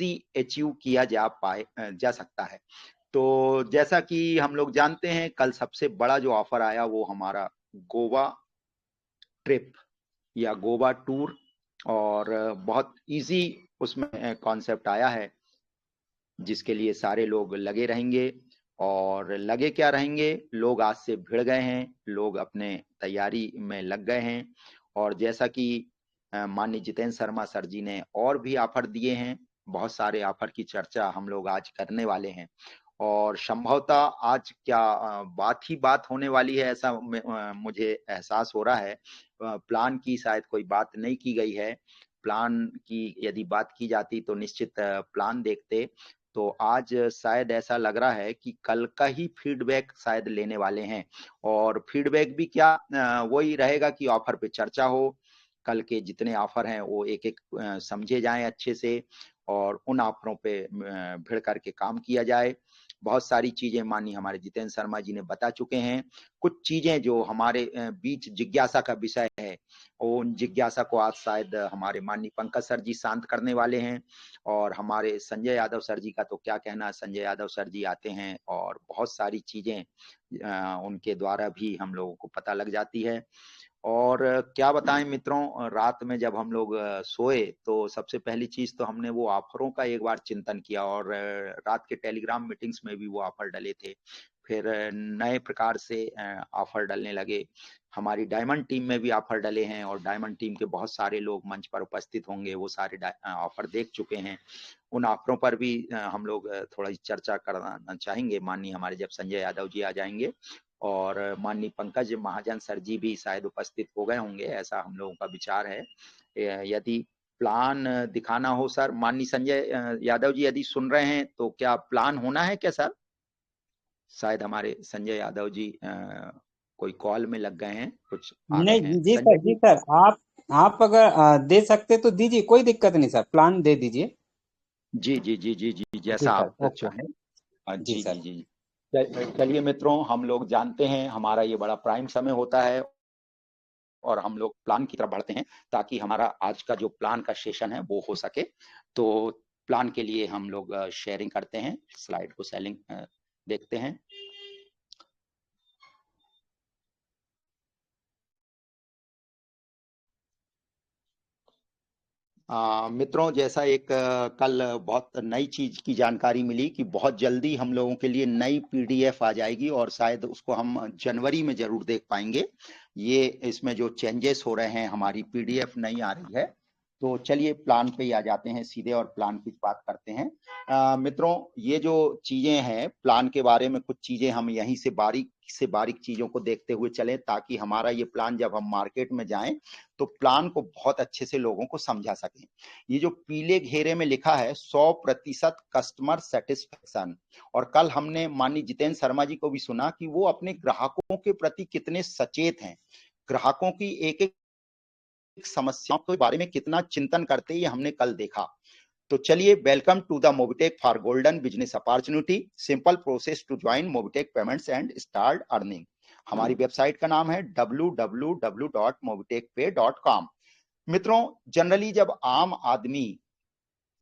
Easy achieve किया जा सकता है। तो जैसा कि हम लोग जानते हैं, कल सबसे बड़ा जो ऑफर आया वो हमारा गोवा ट्रिप या गोवा टूर, और बहुत इजी उसमें कॉन्सेप्ट आया है, जिसके लिए सारे लोग लगे रहेंगे। और लगे क्या रहेंगे, लोग आज से भिड़ गए हैं, लोग अपने तैयारी में लग गए हैं। और जैसा कि माननीय जितेंद्र शर्मा सर जी ने और भी ऑफर दिए हैं, बहुत सारे ऑफर की चर्चा हम लोग आज करने वाले हैं। और संभवतः आज क्या बात ही बात होने वाली है, ऐसा मुझे एहसास हो रहा है। प्लान की शायद कोई बात नहीं की गई है। प्लान की यदि बात की जाती तो निश्चित प्लान देखते। तो आज शायद ऐसा लग रहा है कि कल का ही फीडबैक शायद लेने वाले हैं। और फीडबैक भी क्या, वही रहेगा कि ऑफर पे चर्चा हो, कल के जितने ऑफर हैं वो एक एक समझे जाएं अच्छे से, और उन ऑफरों पे भिड़ करके काम किया जाए। बहुत सारी चीजें माननीय हमारे जितेंद्र शर्मा जी ने बता चुके हैं। कुछ चीजें जो हमारे बीच जिज्ञासा का विषय है, उन जिज्ञासा को आज शायद हमारे माननीय पंकज सर जी शांत करने वाले हैं। और हमारे संजय यादव सर जी का तो क्या कहना, संजय यादव सर जी आते हैं और बहुत सारी चीजें उनके द्वारा भी हम लोगों को पता लग जाती है। और क्या बताएं मित्रों, रात में जब हम लोग सोए तो सबसे पहली चीज तो हमने वो ऑफरों का एक बार चिंतन किया, और रात के टेलीग्राम मीटिंग्स में भी वो ऑफर डले थे। फिर नए प्रकार से ऑफर डलने लगे। हमारी डायमंड टीम में भी ऑफर डले हैं, और डायमंड टीम के बहुत सारे लोग मंच पर उपस्थित होंगे, वो सारे ऑफर देख चुके हैं। उन ऑफरों पर भी हम लोग थोड़ा चर्चा करना चाहेंगे, माननीय हमारे जब संजय यादव जी आ जाएंगे। और माननीय पंकज महाजन सर जी भी शायद उपस्थित हो गए होंगे, ऐसा हम लोगों का विचार है। यदि प्लान दिखाना हो सर, माननीय संजय यादव जी यदि सुन रहे हैं तो क्या प्लान होना है क्या सर? शायद हमारे संजय यादव जी कोई कॉल में लग गए हैं, कुछ आ गए हैं नहीं जी संजय सर, जी जी। सर, आप अगर दे सकते तो दीजिए, कोई दिक्कत नहीं सर, प्लान दे दीजिए। जी जी जी जी जी, जी जैसा सर, आप ओके। चाहें। जी जी जी सर। जी। चलिए मित्रों, हम लोग जानते हैं हमारा ये बड़ा प्राइम समय होता है, और हम लोग प्लान की तरफ बढ़ते हैं ताकि हमारा आज का जो प्लान का सेशन है वो हो सके। तो प्लान के लिए हम लोग शेयरिंग करते हैं, स्लाइड को सेलिंग देखते हैं। मित्रों, जैसा एक कल बहुत नई चीज की जानकारी मिली कि बहुत जल्दी हम लोगों के लिए नई पीडीएफ आ जाएगी, और शायद उसको हम जनवरी में जरूर देख पाएंगे। ये इसमें जो चेंजेस हो रहे हैं, हमारी पीडीएफ नई आ रही है। तो चलिए प्लान पे ही आ जाते हैं सीधे, और प्लान की बात करते हैं। मित्रों, ये जो चीजें हैं प्लान के बारे में, कुछ चीजें हम यहीं से बारीक चीजों को देखते हुए चलें, ताकि हमारा ये प्लान जब हम मार्केट में जाएं तो प्लान को बहुत अच्छे से लोगों को समझा सकें। ये जो पीले घेरे में लिखा है 100% कस्टमर सेटिस्फेक्शन, और कल हमने माननीय जितेंद्र शर्मा जी को भी सुना कि वो अपने ग्राहकों के प्रति कितने सचेत हैं, ग्राहकों की एक एक समस्याओं के बारे में कितना चिंतन करते हैं, ये हमने कल देखा। तो चलिए, welcome to the Mobitech for golden business opportunity, simple process to join Mobitech payments and start earning. हमारी वेबसाइट का नाम है www.mobitechpay.com। मित्रों, जनरली जब आम आदमी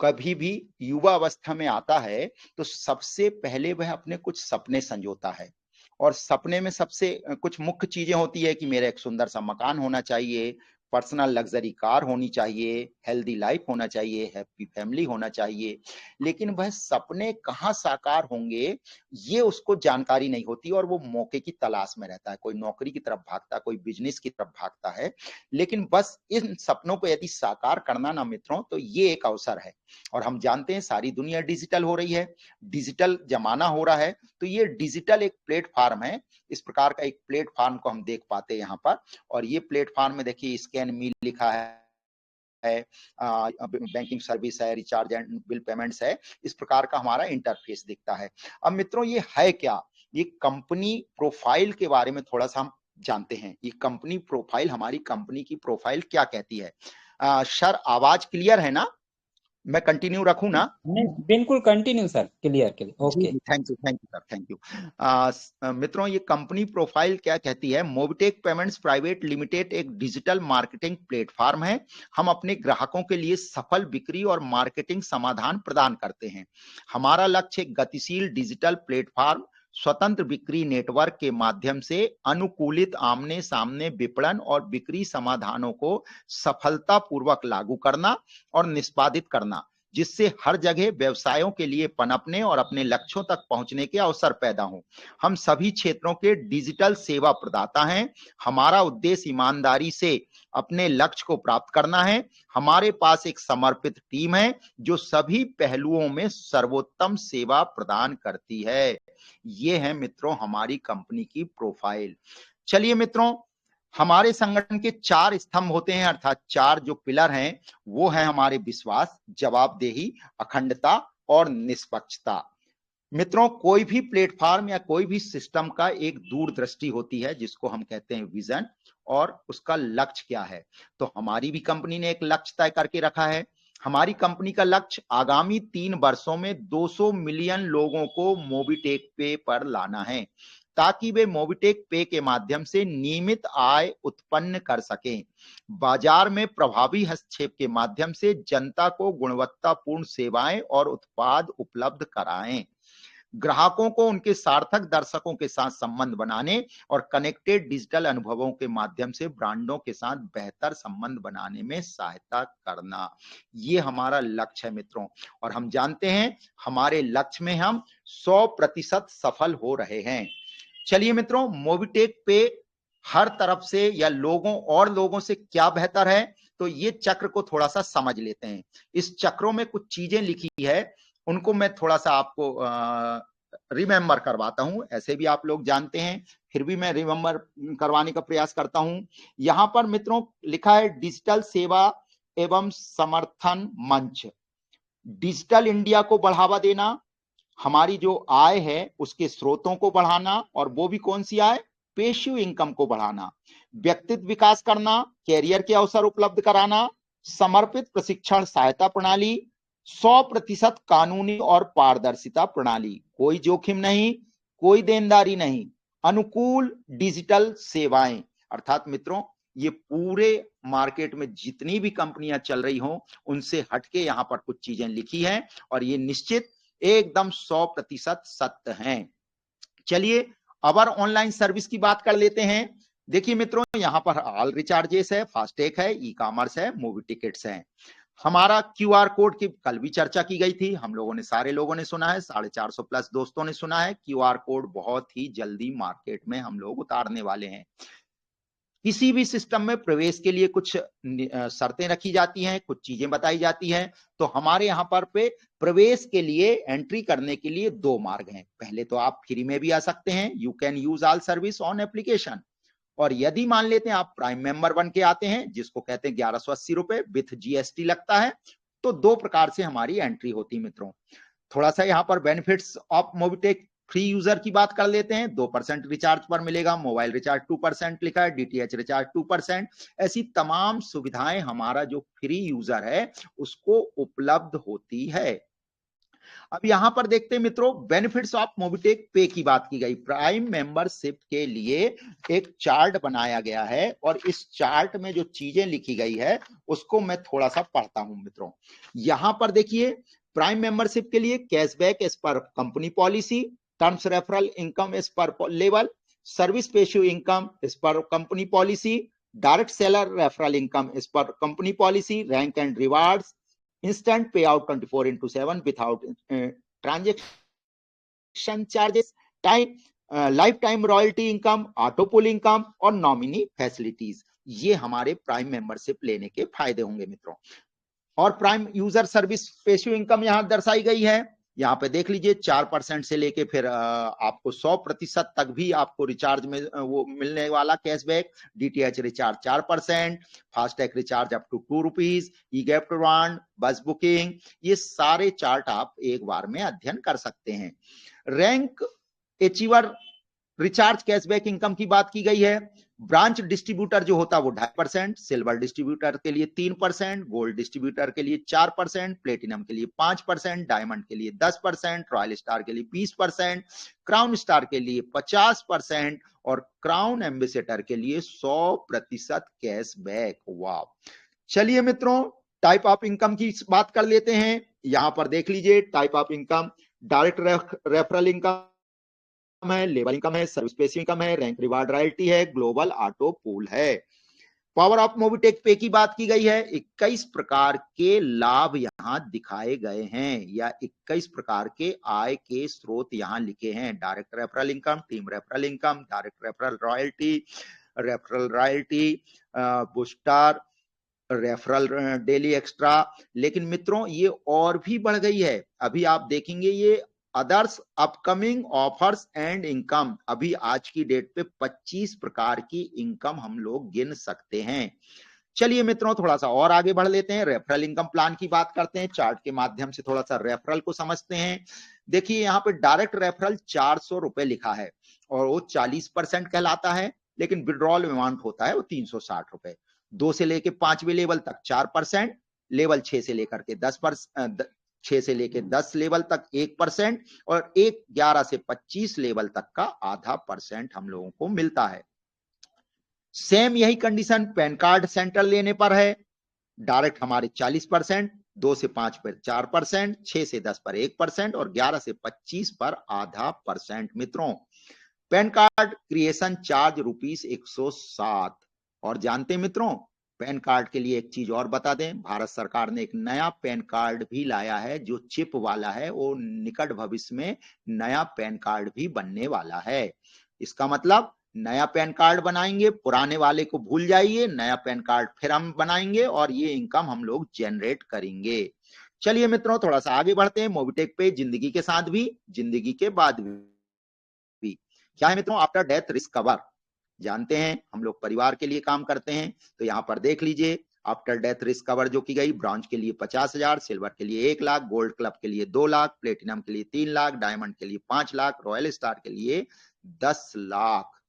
कभी भी युवा अवस्था में आता है तो सबसे पहले वह अपने कुछ सपने संजोता है, और सपने में सबसे कुछ मुख्य चीजें होती है कि मेरा एक सुंदर सा मकान होना चाहिए, पर्सनल लग्जरी कार होनी चाहिए, हेल्दी लाइफ होना चाहिए, हैप्पी फैमिली होना चाहिए। लेकिन वह सपने कहाँ साकार होंगे, ये उसको जानकारी नहीं होती, और वो मौके की तलाश में रहता है। कोई नौकरी की तरफ भागता है, कोई बिजनेस की तरफ भागता है। लेकिन बस इन सपनों को यदि साकार करना ना मित्रों, तो ये एक अवसर है। और हम जानते हैं सारी दुनिया डिजिटल हो रही है, डिजिटल जमाना हो रहा है। तो ये डिजिटल एक प्लेटफॉर्म है, इस प्रकार का एक प्लेटफॉर्म को हम देख पाते हैं यहाँ पर। और ये प्लेटफॉर्म में देखिए स्कैन मी लिखा है, बैंकिंग सर्विस है, रिचार्ज एंड बिल पेमेंट्स है, इस प्रकार का हमारा इंटरफेस दिखता है। अब मित्रों, ये है क्या, ये कंपनी प्रोफाइल के बारे में थोड़ा सा हम जानते हैं। ये कंपनी प्रोफाइल, हमारी कंपनी की प्रोफाइल क्या कहती है। सर, आवाज क्लियर है ना? मैं कंटिन्यू रखूं ना? नहीं, बिल्कुल कंटिन्यू सर, क्लियर क्लियर, जी ओके। जी, thank you sir, thank you. मित्रों, ये कंपनी प्रोफाइल क्या कहती है? मोबिटेक पेमेंट्स प्राइवेट लिमिटेड एक डिजिटल मार्केटिंग प्लेटफॉर्म है। हम अपने ग्राहकों के लिए सफल बिक्री और मार्केटिंग समाधान प्रदान करते हैं। हमारा लक्ष्य एक गतिशील डिजिटल प्लेटफॉर्म, स्वतंत्र बिक्री नेटवर्क के माध्यम से अनुकूलित आमने सामने विपणन और बिक्री समाधानों को सफलतापूर्वक लागू करना और निष्पादित करना, जिससे हर जगह व्यवसायों के लिए पनपने और अपने लक्ष्यों तक पहुंचने के अवसर पैदा हों। हम सभी क्षेत्रों के डिजिटल सेवा प्रदाता हैं। हमारा उद्देश्य ईमानदारी से अपने लक्ष्य को प्राप्त करना है। हमारे पास एक समर्पित टीम है जो सभी पहलुओं में सर्वोत्तम सेवा प्रदान करती है। ये है मित्रों हमारी कंपनी की प्रोफाइल। चलिए मित्रों, हमारे संगठन के 4 स्तंभ होते हैं, अर्थात 4 जो पिलर हैं, वो है हमारे विश्वास, जवाबदेही, अखंडता और निष्पक्षता। मित्रों, कोई भी प्लेटफॉर्म या कोई भी सिस्टम का एक दूरदृष्टि होती है जिसको हम कहते हैं विजन, और उसका लक्ष्य क्या है। तो हमारी भी कंपनी ने एक लक्ष्य तय करके रखा है। हमारी कंपनी का लक्ष्य आगामी 3 वर्षों में 200 मिलियन लोगों को मोबिटेक पे पर लाना है, ताकि वे मोबिटेक पे के माध्यम से नियमित आय उत्पन्न कर सकें, बाजार में प्रभावी हस्तक्षेप के माध्यम से जनता को गुणवत्तापूर्ण सेवाएं और उत्पाद उपलब्ध कराएं, ग्राहकों को उनके सार्थक दर्शकों के साथ संबंध बनाने और कनेक्टेड डिजिटल अनुभवों के माध्यम से ब्रांडों के साथ बेहतर संबंध बनाने में सहायता करना। ये हमारा लक्ष्य है मित्रों, और हम जानते हैं हमारे लक्ष्य में हम 100% सफल हो रहे हैं। चलिए मित्रों, मोबिटेक पे हर तरफ से या लोगों से क्या बेहतर है, तो ये चक्र को थोड़ा सा समझ लेते हैं। इस चक्रों में कुछ चीजें लिखी है, उनको मैं थोड़ा सा आपको रिमेंबर करवाता हूं। ऐसे भी आप लोग जानते हैं, फिर भी मैं रिमेंबर करवाने का प्रयास करता हूं। यहां पर मित्रों लिखा है डिजिटल सेवा एवं समर्थन मंच। डिजिटल इंडिया को बढ़ावा देना, हमारी जो आय है उसके स्रोतों को बढ़ाना, और वो भी कौन सी आय? पेशिव इनकम को बढ़ाना, व्यक्तित्व विकास करना, कैरियर के अवसर उपलब्ध कराना, समर्पित प्रशिक्षण सहायता प्रणाली, 100% कानूनी और पारदर्शिता प्रणाली, कोई जोखिम नहीं, कोई देनदारी नहीं, अनुकूल डिजिटल सेवाएं। अर्थात मित्रों, ये पूरे मार्केट में जितनी भी कंपनियां चल रही हों उनसे हटके यहां पर कुछ चीजें लिखी हैं, और ये निश्चित एकदम 100% सत्य हैं। चलिए अब ऑनलाइन सर्विस की बात कर लेते हैं। देखिए मित्रों, यहां पर ऑल रिचार्जेस है, फास्टैग है, ई कॉमर्स है, मूवी टिकट्स है। हमारा क्यूआर कोड की कल भी चर्चा की गई थी, हम लोगों ने, सारे लोगों ने सुना है, 450 प्लस दोस्तों ने सुना है। क्यूआर कोड बहुत ही जल्दी मार्केट में हम लोग उतारने वाले हैं। किसी भी सिस्टम में प्रवेश के लिए कुछ शर्तें रखी जाती हैं, कुछ चीजें बताई जाती हैं। तो हमारे यहाँ पर पे प्रवेश के लिए, एंट्री करने के लिए 2 मार्ग हैं। पहले तो आप फ्री में भी आ सकते हैं, you can use all service on application. और यदि मान लेते हैं आप प्राइम मेंबर बन के आते हैं, जिसको कहते हैं 1180 रुपए विथ जीएसटी लगता है, तो 2 प्रकार से हमारी एंट्री होती है मित्रों। थोड़ा सा यहाँ पर benefits of Mobitech free user की बात कर लेते हैं। 2% रिचार्ज पर मिलेगा, मोबाइल रिचार्ज 2% लिखा है, डीटीएच रिचार्ज 2%। ऐसी तमाम सुविधाएं हमारा जो फ्री यूजर है उसको उपलब्ध होती है। अब यहां पर देखते हैं मित्रों, बेनिफिट्स ऑफ मोबिटेक पे की बात की गई। प्राइम मेंबरशिप के लिए एक चार्ट बनाया गया है, और इस चार्ट में जो चीजें लिखी गई है उसको मैं थोड़ा सा पढ़ता हूं मित्रों। यहां पर देखिए, प्राइम मेंबरशिप के लिए cashback as per company policy, terms referral income as per level, service passive income as per company policy, direct seller referral income as per company policy, rank and rewards, instant payout 24/7 without transaction charges, time lifetime royalty income, auto pull income और nominee facilities. ये हमारे prime membership लेने के फायदे होंगे मित्रों। और prime user service passive income यहां दर्शाई गई है। यहाँ पे देख लीजिए, 4% से लेके फिर आपको 100% तक भी आपको रिचार्ज में वो मिलने वाला cashback. DTH recharge 4%, FASTag recharge up to 2 rupees, e gift वांड, बस बुकिंग, ये सारे चार्ट आप एक बार में अध्ययन कर सकते हैं। Rank achiever recharge cashback income की बात की गई है। ब्रांच डिस्ट्रीब्यूटर जो होता है वो 2.5%, सिल्वर डिस्ट्रीब्यूटर के लिए 3%, गोल्ड डिस्ट्रीब्यूटर के लिए 4%, प्लेटिनम के लिए 5%, डायमंड के लिए 10%, रॉयल स्टार के लिए 20%, क्राउन स्टार के लिए 50% और क्राउन एम्बेसडर के लिए 100% कैशबैक। वाह। चलिए मित्रों, टाइप ऑफ इनकम की बात कर लेते हैं। यहां पर देख लीजिए type of income, direct referral income है, लेबर इनकम है, सर्विस बेस इनकम है, रैंक रिवार्ड रॉयल्टी है, ग्लोबल ऑटो पूल है। पावर ऑफ मोबिटेक पे की बात की गई है। 21 प्रकार के लाभ यहां दिखाए गए हैं या 21 प्रकार के आय के स्रोत यहां लिखे हैं। Direct referral income, team referral income, direct referral royalty, booster, referral daily extra. लेकिन मित्रों ये और भी बढ़ गई है। अभी आप देखेंगे ये others upcoming offers and income, अभी आज की डेट पे 25 प्रकार की इनकम हम लोग गिन सकते हैं। चलिए मित्रों थोड़ा सा और आगे बढ़ लेते हैं, रेफरल इनकम प्लान की बात करते हैं। चार्ट के माध्यम से थोड़ा सा रेफरल को समझते हैं। देखिए यहाँ पे डायरेक्ट रेफरल 400 रुपए लिखा है और वो 40% कहलाता है, लेकिन विड्रॉल अमाउंट होता है वो 360 रुपए। 2 से लेके 5वें लेवल तक 4%, लेवल 6 से लेकर के 6 से लेके 10 लेवल तक 1% और 11 से 25 लेवल तक का आधा % हम लोगों को मिलता है। सेम यही कंडीशन पैन कार्ड सेंटर लेने पर है। डायरेक्ट हमारे 40%, 2 से 5 पर 4%, 6 से 10 पर 1% और 11 से 25 पर आधा % मित्रों। Pan card creation charge ₹107। और जानते हैं मित्रों, पैन कार्ड के लिए एक चीज और बता दें, भारत सरकार ने एक नया पैन कार्ड भी लाया है जो चिप वाला है। वो निकट भविष्य में नया पैन कार्ड भी बनने वाला है। इसका मतलब नया पैन कार्ड बनाएंगे, पुराने वाले को भूल जाइए, नया पैन कार्ड फिर हम बनाएंगे और ये इनकम हम लोग जनरेट करेंगे। चलिए मित्रों थोड़ा सा आगे बढ़ते हैं। मोबिटेक पे जिंदगी के साथ भी, जिंदगी के बाद भी क्या है मित्रों, आफ्टर डेथ रिस्क कवर। जानते हैं हम लोग परिवार के लिए काम करते हैं, तो यहाँ पर देख लीजिए आफ्टर डेथ रिस्क कवर जो की गई, ब्रॉन्ज के लिए 50,000, सिल्वर के लिए 1 लाख, गोल्ड क्लब के लिए 2 लाख, प्लेटिनम के लिए 3 लाख, डायमंड के लिए 5 लाख, रॉयल स्टार के लिए 10 लाख।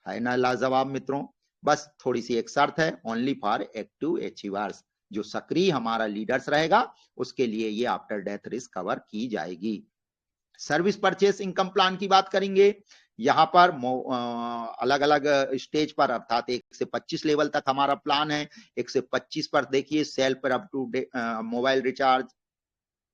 है ना लाजवाब मित्रों। बस थोड़ी सी एक शर्त है, ओनली फॉर एक्टिव अचीवर्स, जो सक्रिय हमारा लीडर्स रहेगा उसके लिए ये आफ्टर डेथ रिस्क कवर की जाएगी। सर्विस परचेस इनकम प्लान की बात करेंगे। यहाँ पर अलग अलग स्टेज पर अर्थात 1 से 25 लेवल तक हमारा प्लान है। 1 से 25 पर देखिए सेल पर अप टू मोबाइल रिचार्ज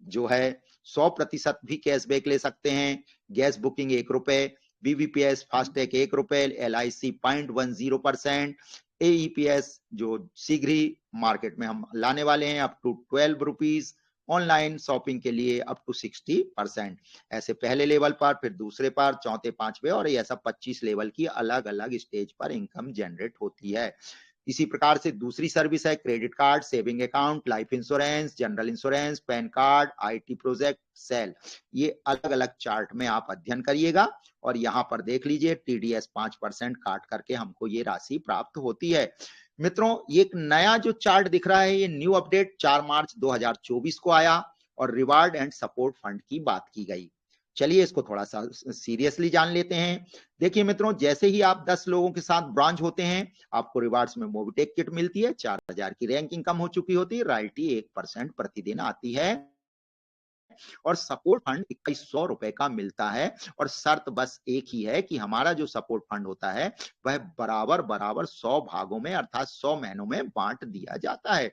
जो है 100% भी कैशबैक ले सकते हैं। गैस बुकिंग 1 रुपए, बीबीपीएस फास्टैग 1 रुपए, LIC 0.10%, AEPS जो शीघ्र ही मार्केट में हम लाने वाले हैं up to 12 rupees, online shopping के लिए अप टू 60%। ऐसे पहले लेवल पर, फिर दूसरे पर, चौथे, पांचवे और ऐसा 25 लेवल की अलग अलग स्टेज पर इनकम जनरेट होती है। इसी प्रकार से दूसरी सर्विस है credit card, saving account, life insurance, general insurance, pan card, IT project, sale. ये अलग अलग चार्ट में आप अध्ययन करिएगा और यहाँ पर देख लीजिए TDS 5% काट करके हमको ये राशि प्राप्त होती है। मित्रों एक नया जो चार्ट दिख रहा है, ये न्यू अपडेट 4 मार्च 2024 को आया और रिवार्ड एंड सपोर्ट फंड की बात की गई। चलिए इसको थोड़ा सा सीरियसली जान लेते हैं। देखिए मित्रों, जैसे ही आप 10 लोगों के साथ ब्रांच होते हैं, आपको रिवार्ड्स में मोबिटेक किट मिलती है। 4000 की रैंक इनकम हो चुकी होती है, रॉयल्टी 1% प्रतिदिन आती है और सपोर्ट फंड 2100 रुपए का मिलता है। और शर्त बस एक ही है कि हमारा जो सपोर्ट फंड होता है वह बराबर बराबर 100 भागों में अर्थात 100 महीनों में बांट दिया जाता है।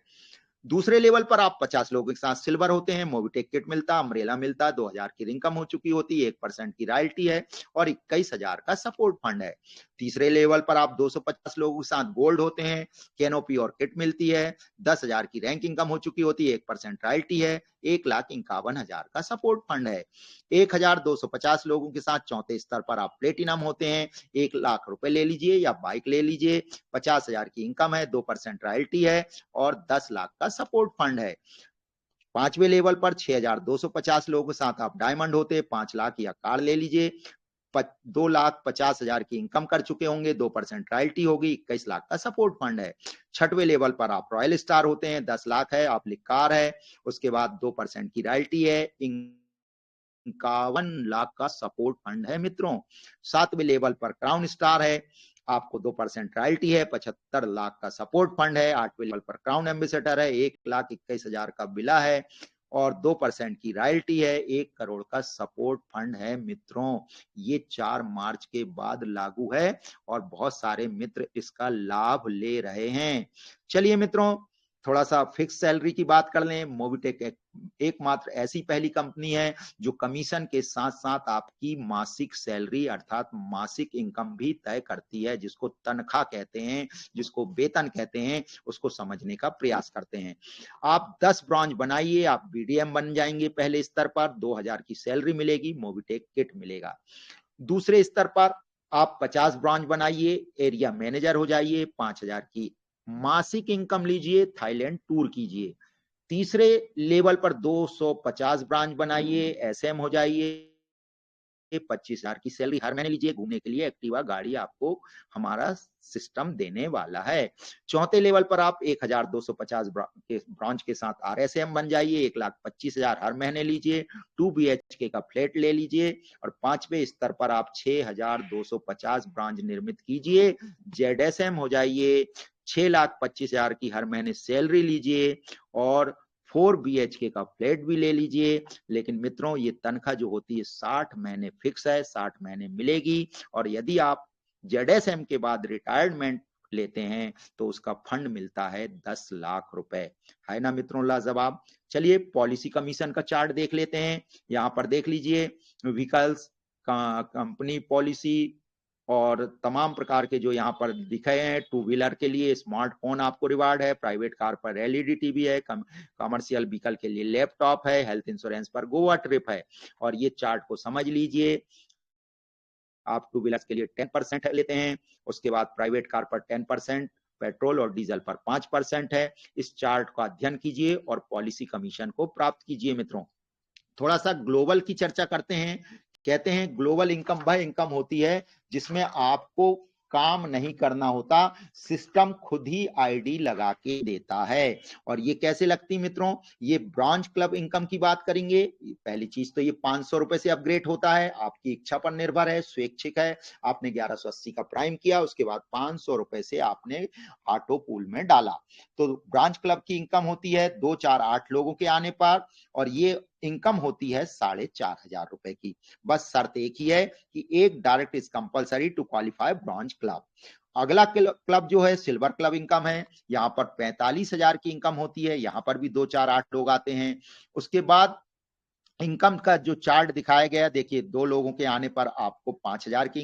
दूसरे लेवल पर आप 50 लोगों के साथ सिल्वर होते हैं, मोबिटेक किट मिलता, अम्ब्रेला मिलता, 2000 की इनकम हो चुकी होती है, 1% की रॉयल्टी है और 21,000 का सपोर्ट फंड है। तीसरे लेवल पर आप 250 लोगों के साथ गोल्ड होते हैं, कैनोपी और किट मिलती है, 10,000 की रैंक इनकम हो चुकी होती है, 1% रॉयल्टी है, 1,51,000 का सपोर्ट फंड है। 1250 लोगों के साथ चौथे स्तर पर आप प्लेटिनम होते हैं, 1 लाख रुपए ले लीजिए या बाइक ले लीजिए, 50,000 की इनकम है, 2% रॉयल्टी है और 10 लाख का सपोर्ट फंड है। पांचवें लेवल पर 6,250 लोगों के साथ आप डायमंड होते, 5 लाख या कार ले लीजिए, 2,50,000 की इनकम कर चुके होंगे, 2% रॉयल्टी होगी, 21 लाख का सपोर्ट फंड है। छठवें लेवल पर आप रॉयल स्टार होते हैं, 10 लाख है, आप लिख कार है, उसके बाद 2% की रॉयल्टी है, 51 लाख का सपोर्ट फंड है मित्रों। 7वें लेवल पर क्राउन स्टार है, आपको 2% रॉयल्टी है, 75 लाख का सपोर्ट फंड है। 8वें लेवल पर क्राउन एम्बेसडर है, 1,21,000 का बिला है और 2% की रॉयल्टी है, 1 करोड़ का सपोर्ट फंड है मित्रों। ये 4 मार्च के बाद लागू है और बहुत सारे मित्र इसका लाभ ले रहे हैं। चलिए मित्रों, थोड़ा सा फिक्स सैलरी की बात कर लें। मोबिटेक एकमात्र ऐसी पहली कंपनी है जो कमीशन के साथ साथ आपकी मासिक सैलरी अर्थात मासिक इनकम भी तय करती है, जिसको तनख्वाह कहते हैं, जिसको वेतन कहते हैं, उसको समझने का प्रयास करते हैं। आप 10 ब्रांच बनाइए, आप बीडीएम बन जाएंगे। पहले स्तर पर 2,000 की सैलरी मिलेगी, मोबिटेक किट मिलेगा। दूसरे स्तर पर आप 50 ब्रांच बनाइए, एरिया मैनेजर हो जाइए, 5,000 की मासिक इनकम लीजिए, थाईलैंड टूर कीजिए। तीसरे लेवल पर 250 ब्रांच बनाइए, एसएम हो जाइए, 25,000 की सैलरी हर महीने लीजिए, घूमने के लिए एक्टिवा गाड़ी आपको हमारा सिस्टम देने वाला है। चौथे लेवल पर आप 1,250 ब्रांच के साथ आरएसएम बन जाइए, 1,25,000 हर महीने लीजिए, 2 BHK का फ्लैट ले लीजिए और 5वें स्तर पर आप 6,250 ब्रांच निर्मित कीजिए, जेडएसएम हो जाइए, 6,25,000 की हर महीने सैलरी लीजिए और 4 BHK का फ्लैट भी ले लीजिए। लेकिन मित्रों, ये तनख्वाह जो होती है 60 महीने फिक्स है, 60 महीने मिलेगी और यदि आप जेडएसएम के बाद रिटायरमेंट लेते हैं तो उसका फंड मिलता है 10 लाख रुपए। है ना मित्रों लाजवाब। चलिए पॉलिसी कमीशन का चार्ट देख लेते हैं। यहाँ पर देख लीजिए, व्हीकल्स का कंपनी पॉलिसी और तमाम प्रकार के जो यहाँ पर दिखे हैं। टू व्हीलर के लिए स्मार्टफोन आपको रिवार्ड है, प्राइवेट कार पर एलईडी टीवी है, कमर्शियल व्हीकल के लिए लैपटॉप है, हेल्थ इंश्योरेंस पर गोवा ट्रिप है। और ये चार्ट को समझ लीजिए, आप टू व्हीलर के लिए 10% लेते हैं, उसके बाद प्राइवेट कार पर 10%, पेट्रोल और डीजल पर 5% है। इस चार्ट का अध्ययन कीजिए और पॉलिसी कमीशन को प्राप्त कीजिए मित्रों। थोड़ा सा ग्लोबल की चर्चा करते हैं। कहते हैं ग्लोबल इनकम वह इनकम होती है जिसमें आपको काम नहीं करना होता, सिस्टम खुद ही आईडी लगा के देता है। और ये कैसे लगती मित्रों? ये ब्रांच क्लब इनकम की बात करेंगे। पहली चीज तो ये 500 रुपए से अपग्रेड होता है, आपकी इच्छा पर निर्भर है, स्वैच्छिक है। आपने 1180 का प्राइम किया, उसके बाद 500 रुपए से आपने ऑटो पूल में डाला। तो ब्रांच क्लब की इनकम होती है 2, 4, 8 लोगों के आने पर और ये इनकम होती है 4,500 रुपए की। बस शर्त एक ही है कि एक direct is compulsory to qualify bronze club. अगला क्लब जो है सिल्वर क्लब इनकम है। यहाँ पर 45,000 की इनकम होती है, यहाँ पर भी 2, 4, 8 लोग आते हैं। उसके बाद इनकम का जो चार्ट दिखाया गया, देखिए 2 लोगों के आने पर आपको 5,000 की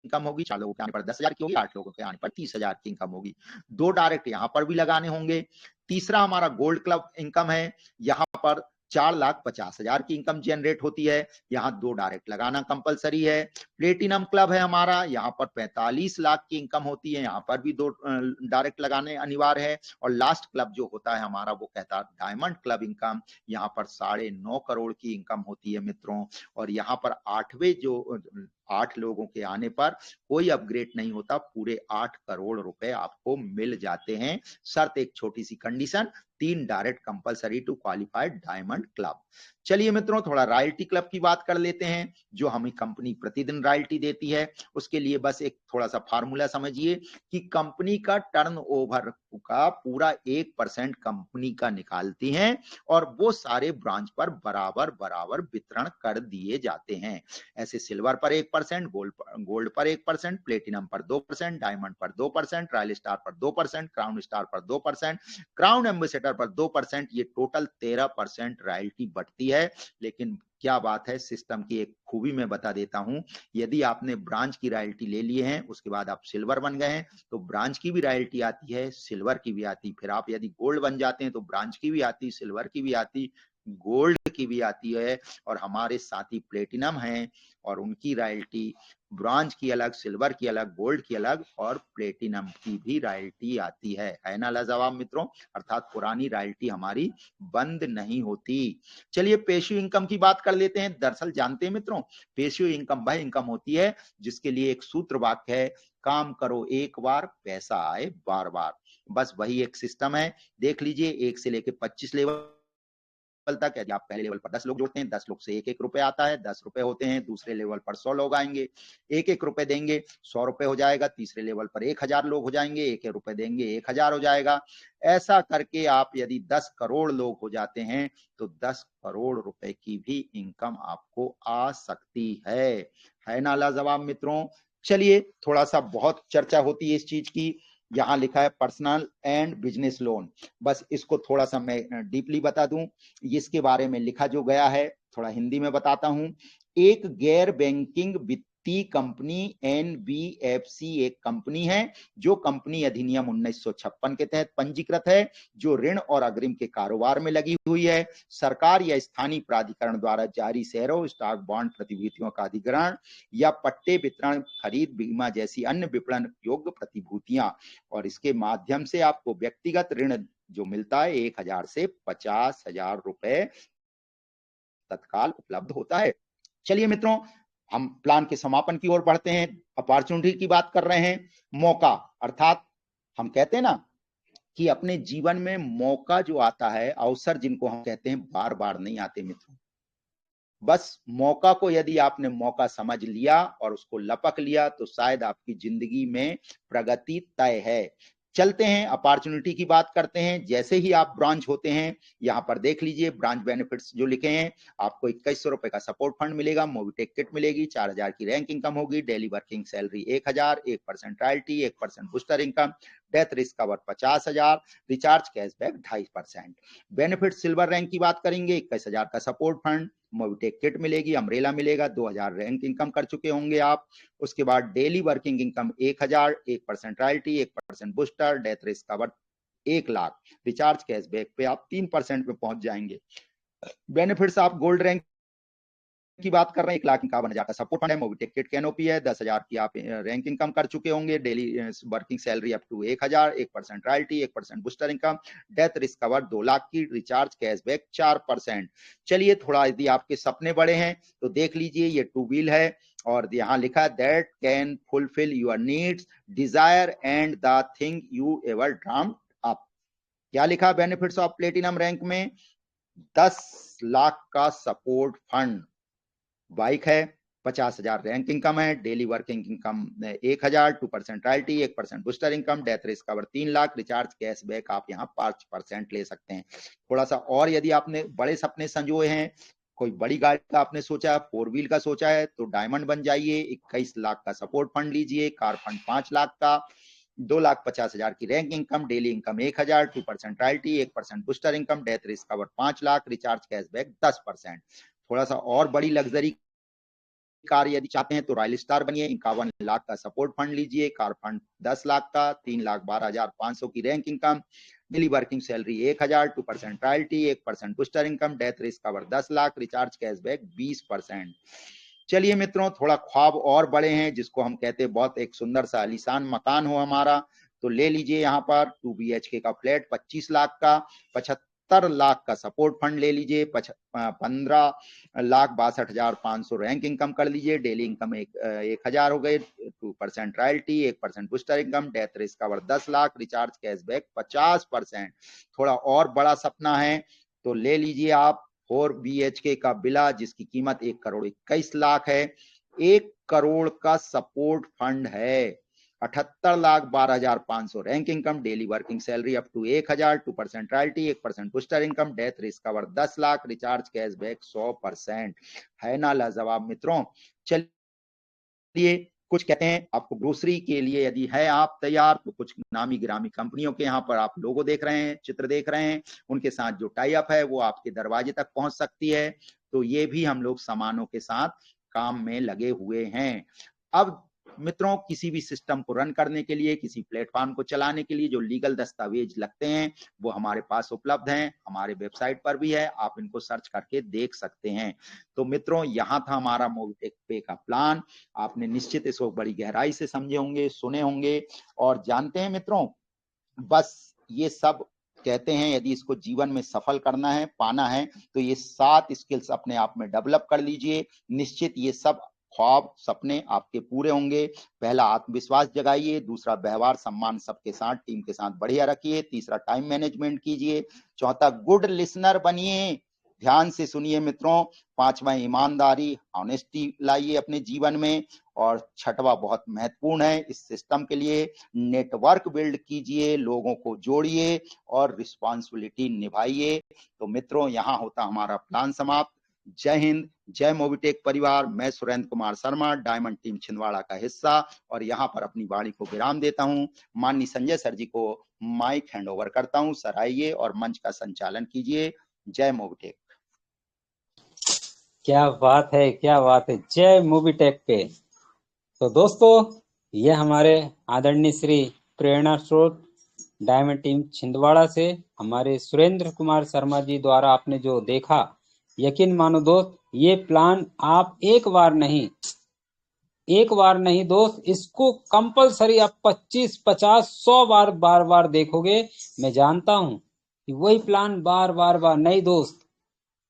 इनकम होगी, 4 लोगों के आने पर 10,000 की होगी, 8 लोगों के आने पर 30,000 की इनकम होगी। 2 डायरेक्ट यहां पर भी लगाने होंगे। तीसरा हमारा गोल्ड क्लब इनकम है, यहां पर 4,50,000 की इनकम जनरेट होती है, यहां 2 डायरेक्ट लगाना कंपलसरी है। प्लेटिनम क्लब है हमारा, यहां पर 45 लाख की इनकम होती है, यहां पर भी 2 डायरेक्ट लगाने अनिवार्य है। और लास्ट क्लब जो होता है हमारा वो कहता है डायमंड क्लब इनकम, यहां पर 9.5 करोड़ की इनकम होती है मित्रों। और यहां पर 8वें जो 8 लोगों के आने पर कोई अपग्रेड नहीं होता, पूरे 8 करोड़ रुपए आपको मिल जाते हैं। शर्त एक छोटी सी condition, 3 direct compulsory to qualified diamond club. चलिए मित्रों, थोड़ा रॉयल्टी क्लब की बात कर लेते हैं, जो हमें कंपनी प्रतिदिन रॉयल्टी देती है। उसके लिए बस एक थोड़ा सा फार्मूला समझिए कि कंपनी का टर्नओवर का पूरा 1% कंपनी का निकालती हैं और वो सारे ब्रांच पर बराबर बराबर वितरण कर दिए जाते हैं। ऐसे सिल्वर पर 1%, गोल्ड पर 1%, प्लेटिनम पर 2%, डायमंड पर 2%, रॉयल स्टार पर 2%, क्राउन स्टार पर 2%, क्राउन एम्बेसडर पर 2%, ये टोटल 13% रॉयल्टी बढ़ती है। लेकिन क्या बात है, सिस्टम की एक खूबी मैं बता देता हूं, यदि आपने ब्रांच की रॉयल्टी ले लिए हैं, उसके बाद आप सिल्वर बन गए हैं, तो ब्रांच की भी रॉयल्टी आती है, सिल्वर की भी आती। फिर आप यदि गोल्ड बन जाते हैं तो ब्रांच की भी आती, सिल्वर की भी आती, गोल्ड की भी आती है। और हमारे साथी प्लेटिनम हैं और उनकी रॉयल्टी ब्रॉन्ज की अलग, सिल्वर की अलग, गोल्ड की अलग और प्लेटिनम की भी रॉयल्टी आती है ना लाजवाब मित्रों? अर्थात पुरानी रॉयल्टी हमारी बंद नहीं होती। चलिए पेशू इनकम की बात कर लेते हैं। दरअसल जानते हैं मित्रों, पेशू इनकम वह इनकम होती है जिसके लिए एक सूत्र वाक्य है, काम करो एक बार पैसा आए बार बार। बस वही एक सिस्टम है। देख लीजिए 1 से लेकर 25 लेवल तक, यदि आप पहले लेवल पर 10 लोग जोड़ते हैं, 10 लोग से 1-1 रुपए आता है, 10 रुपए होते हैं। दूसरे लेवल पर 100 लोग आएंगे, 1-1 रुपए देंगे, 100 रुपए हो जाएगा। तीसरे लेवल पर 1000 लोग हो जाएंगे, 1-1 रुपए देंगे, 1000 हो जाएगा। ऐसा करके आप यदि 10 करोड़ लोग हो जाते हैं तो 10 करोड़ रुपए की भी इनकम आपको आ सकती है ना लाजवाब मित्रों। चलिए, थोड़ा सा बहुत चर्चा होती है इस चीज की। यहां लिखा है पर्सनल एंड बिजनेस लोन, बस इसको थोड़ा सा मैं डीपली बता दूं। इसके बारे में लिखा जो गया है थोड़ा हिंदी में बताता हूं। एक गैर बैंकिंग वित्तीय कंपनी एनबीएफसी एक कंपनी है जो कंपनी अधिनियम 1956 के तहत पंजीकृत है, जो ऋण और अग्रिम के कारोबार में लगी हुई है। सरकार या स्थानीय प्राधिकरण द्वारा जारी शेयरों, स्टॉक, बॉन्ड प्रतिभूतियों का अधिग्रहण या पट्टे वितरण, खरीद, बीमा जैसी अन्य विपणन योग्य प्रतिभूतियां, और इसके माध्यम से आपको व्यक्तिगत ऋण जो मिलता है 1000 से 50,000 रुपए तत्काल उपलब्ध होता है। चलिए मित्रों, हम प्लान के समापन की ओर बढ़ते हैं। अपॉर्चुनिटी की बात कर रहे हैं, मौका, अर्थात हम कहते हैं ना कि अपने जीवन में मौका जो आता है, अवसर जिनको हम कहते हैं, बार बार नहीं आते मित्रों। बस मौका को यदि आपने मौका समझ लिया और उसको लपक लिया तो शायद आपकी जिंदगी में प्रगति तय है। चलते हैं, अपॉर्चुनिटी की बात करते हैं। जैसे ही आप ब्रांच होते हैं, यहाँ पर देख लीजिए ब्रांच बेनिफिट्स जो लिखे हैं, आपको 2100 रुपए का सपोर्ट फंड मिलेगा, मोबिटेक किट मिलेगी, 4000 की रैंक इनकम होगी, daily working salary 1000, 1% royalty, 1% booster income, death risk cover 50,000, recharge cashback 2.5%। Benefit silver rank की बात करेंगे, 21,000 का सपोर्ट फंड, मोबिटेक किट मिलेगी, अम्ब्रेला मिलेगा, 2000 रैंक इनकम कर चुके होंगे आप। उसके बाद daily working income 1000, 1% royalty, 1% booster, death risk cover 1 lakh, recharge cashback पे आप 3% पे पहुंच जाएंगे। बेनिफिट्स आप गोल्ड रैंक की बात कर रहे हैं, 1,51,000 का सपोर्ट फंड है, मोबिटेक किट कैनोपी है, 10,000 की आप रैंक इनकम कर चुके होंगे, daily working salary up to 1000, 1% royalty, 1% booster income, death risk cover 2 lakh की, रिचार्ज कैशबैक 4%। चलिए, थोड़ा यदि आपके सपने बड़े हैं तो देख लीजिए, ये 2 व्हील है और यहाँ लिखा है that can fulfil your needs, desire and the thing you ever dreamed up. क्या लिखा बेनिफिट्स ऑफ प्लेटिनम रैंक में? 10 लाख का सपोर्ट फंड, बाइक है, 50,000 रैंक इनकम है, daily working income 1000, 2% royalty, 1% booster income, death risk cover 3 lakh, recharge cashback आप यहाँ 5% ले सकते हैं। थोड़ा सा और यदि आपने बड़े सपने संजोए हैं, कोई बड़ी गाड़ी का आपने सोचा, 4 व्हील का सोचा है, तो डायमंड बन जाइए, 21 लाख का सपोर्ट फंड लीजिए, कार फंड 5 लाख का, 2,50,000 की rank income, daily income 1000, 2% royalty, 1% booster income, death risk cover 5 lakh, recharge cashback 10%। थोड़ा सा और बड़ी लग्जरी कार यदि चाहते हैं तो रॉयल स्टार बनिए, 51 लाख का सपोर्ट फंड लीजिए, कार फंड 10 लाख का, 3,12,500 की rank income, daily working salary 1000, 2% royalty, 1% booster income, death risk cover 10 lakh, recharge cashback 20%। चलिए मित्रों, थोड़ा ख्वाब और बड़े हैं, जिसको हम कहते हैं बहुत एक सुंदर सा आलीशान मकान हो हमारा, तो ले लीजिए यहाँ पर 2 BHK का फ्लैट 25 लाख का, 75 लाख का सपोर्ट फंड ले लीजिए, 15,62,500 रैंक इनकम कर लीजिए, डेली इनकम 1000 हो गए, 2% royalty, 1% booster income, death risk cover 10 lakh, recharge cashback 50%। थोड़ा और बड़ा सपना है तो ले लीजिए आप 4 BHK का विला, जिसकी कीमत 1,21,00,000 है, 1 करोड़ का सपोर्ट फंड है, 78,12,500 rank income, daily working salary up to 1000, 2% royalty, 1% booster income, death risk cover 10 lakh, recharge cashback 100%। है ना लाजवाब मित्रों। चलिए, कुछ कहते हैं आपको ग्रोसरी के लिए यदि है आप तैयार, तो कुछ नामी गिरामी कंपनियों के यहाँ पर आप लोगो देख रहे हैं, चित्र देख रहे हैं, उनके साथ जो टाई अप है वो आपके दरवाजे तक पहुंच सकती है। तो ये भी हम लोग सामानों के साथ काम में लगे हुए हैं। अब मित्रों, किसी भी सिस्टम को रन करने के लिए, किसी प्लेटफॉर्म को चलाने के लिए जो लीगल दस्तावेज लगते हैं वो हमारे पास उपलब्ध हैं, हमारे वेबसाइट पर भी है, आप इनको सर्च करके देख सकते हैं। तो मित्रों, यहाँ था हमारा मोबिटेक पे का प्लान। आपने निश्चित इसको बड़ी गहराई से समझे होंगे, सुने होंगे और जानते हैं मित्रों, बस ये सब कहते हैं यदि इसको जीवन में सफल करना है, पाना है, तो ये 7 स्किल्स अपने आप में डेवलप कर लीजिए। निश्चित ये सब ख्वाब, सपने आपके पूरे होंगे। पहला, आत्मविश्वास जगाइए, दूसरा, व्यवहार सम्मान सबके साथ, टीम के साथ बढ़िया रखिए, तीसरा, टाइम मैनेजमेंट कीजिए, चौथा, गुड लिसनर बनिए, ध्यान से सुनिए मित्रों। पांचवा, ईमानदारी, ऑनेस्टी लाइए अपने जीवन में। और छठवा बहुत महत्वपूर्ण है इस सिस्टम के लिए, नेटवर्क बिल्ड कीजिए, लोगों को जोड़िए और रिस्पॉन्सिबिलिटी निभाइए। तो मित्रों, यहाँ होता हमारा प्लान समाप्त। जय हिंद, जय मोबिटेक परिवार। मैं सुरेंद्र कुमार शर्मा, डायमंड टीम छिंदवाड़ा का हिस्सा, और यहाँ पर अपनी वाणी को विराम देता हूँ। माननीय संजय सर जी को माइक हैंडओवर करता हूँ। सर आइए और मंच का संचालन कीजिए। जय मोबिटेक। क्या बात है, क्या बात है, जय मोबिटेक पे। तो दोस्तों, ये हमारे आदरणीय श्री प्रेरणा स्रोत डायमंड टीम छिंदवाड़ा से हमारे सुरेंद्र कुमार शर्मा जी द्वारा आपने जो देखा, यकीन मानो दोस्त, ये प्लान आप एक बार नहीं दोस्त, इसको कंपलसरी आप 25, 50, 100 बार बार बार देखोगे। मैं जानता हूं कि वही प्लान बार बार बार नहीं दोस्त,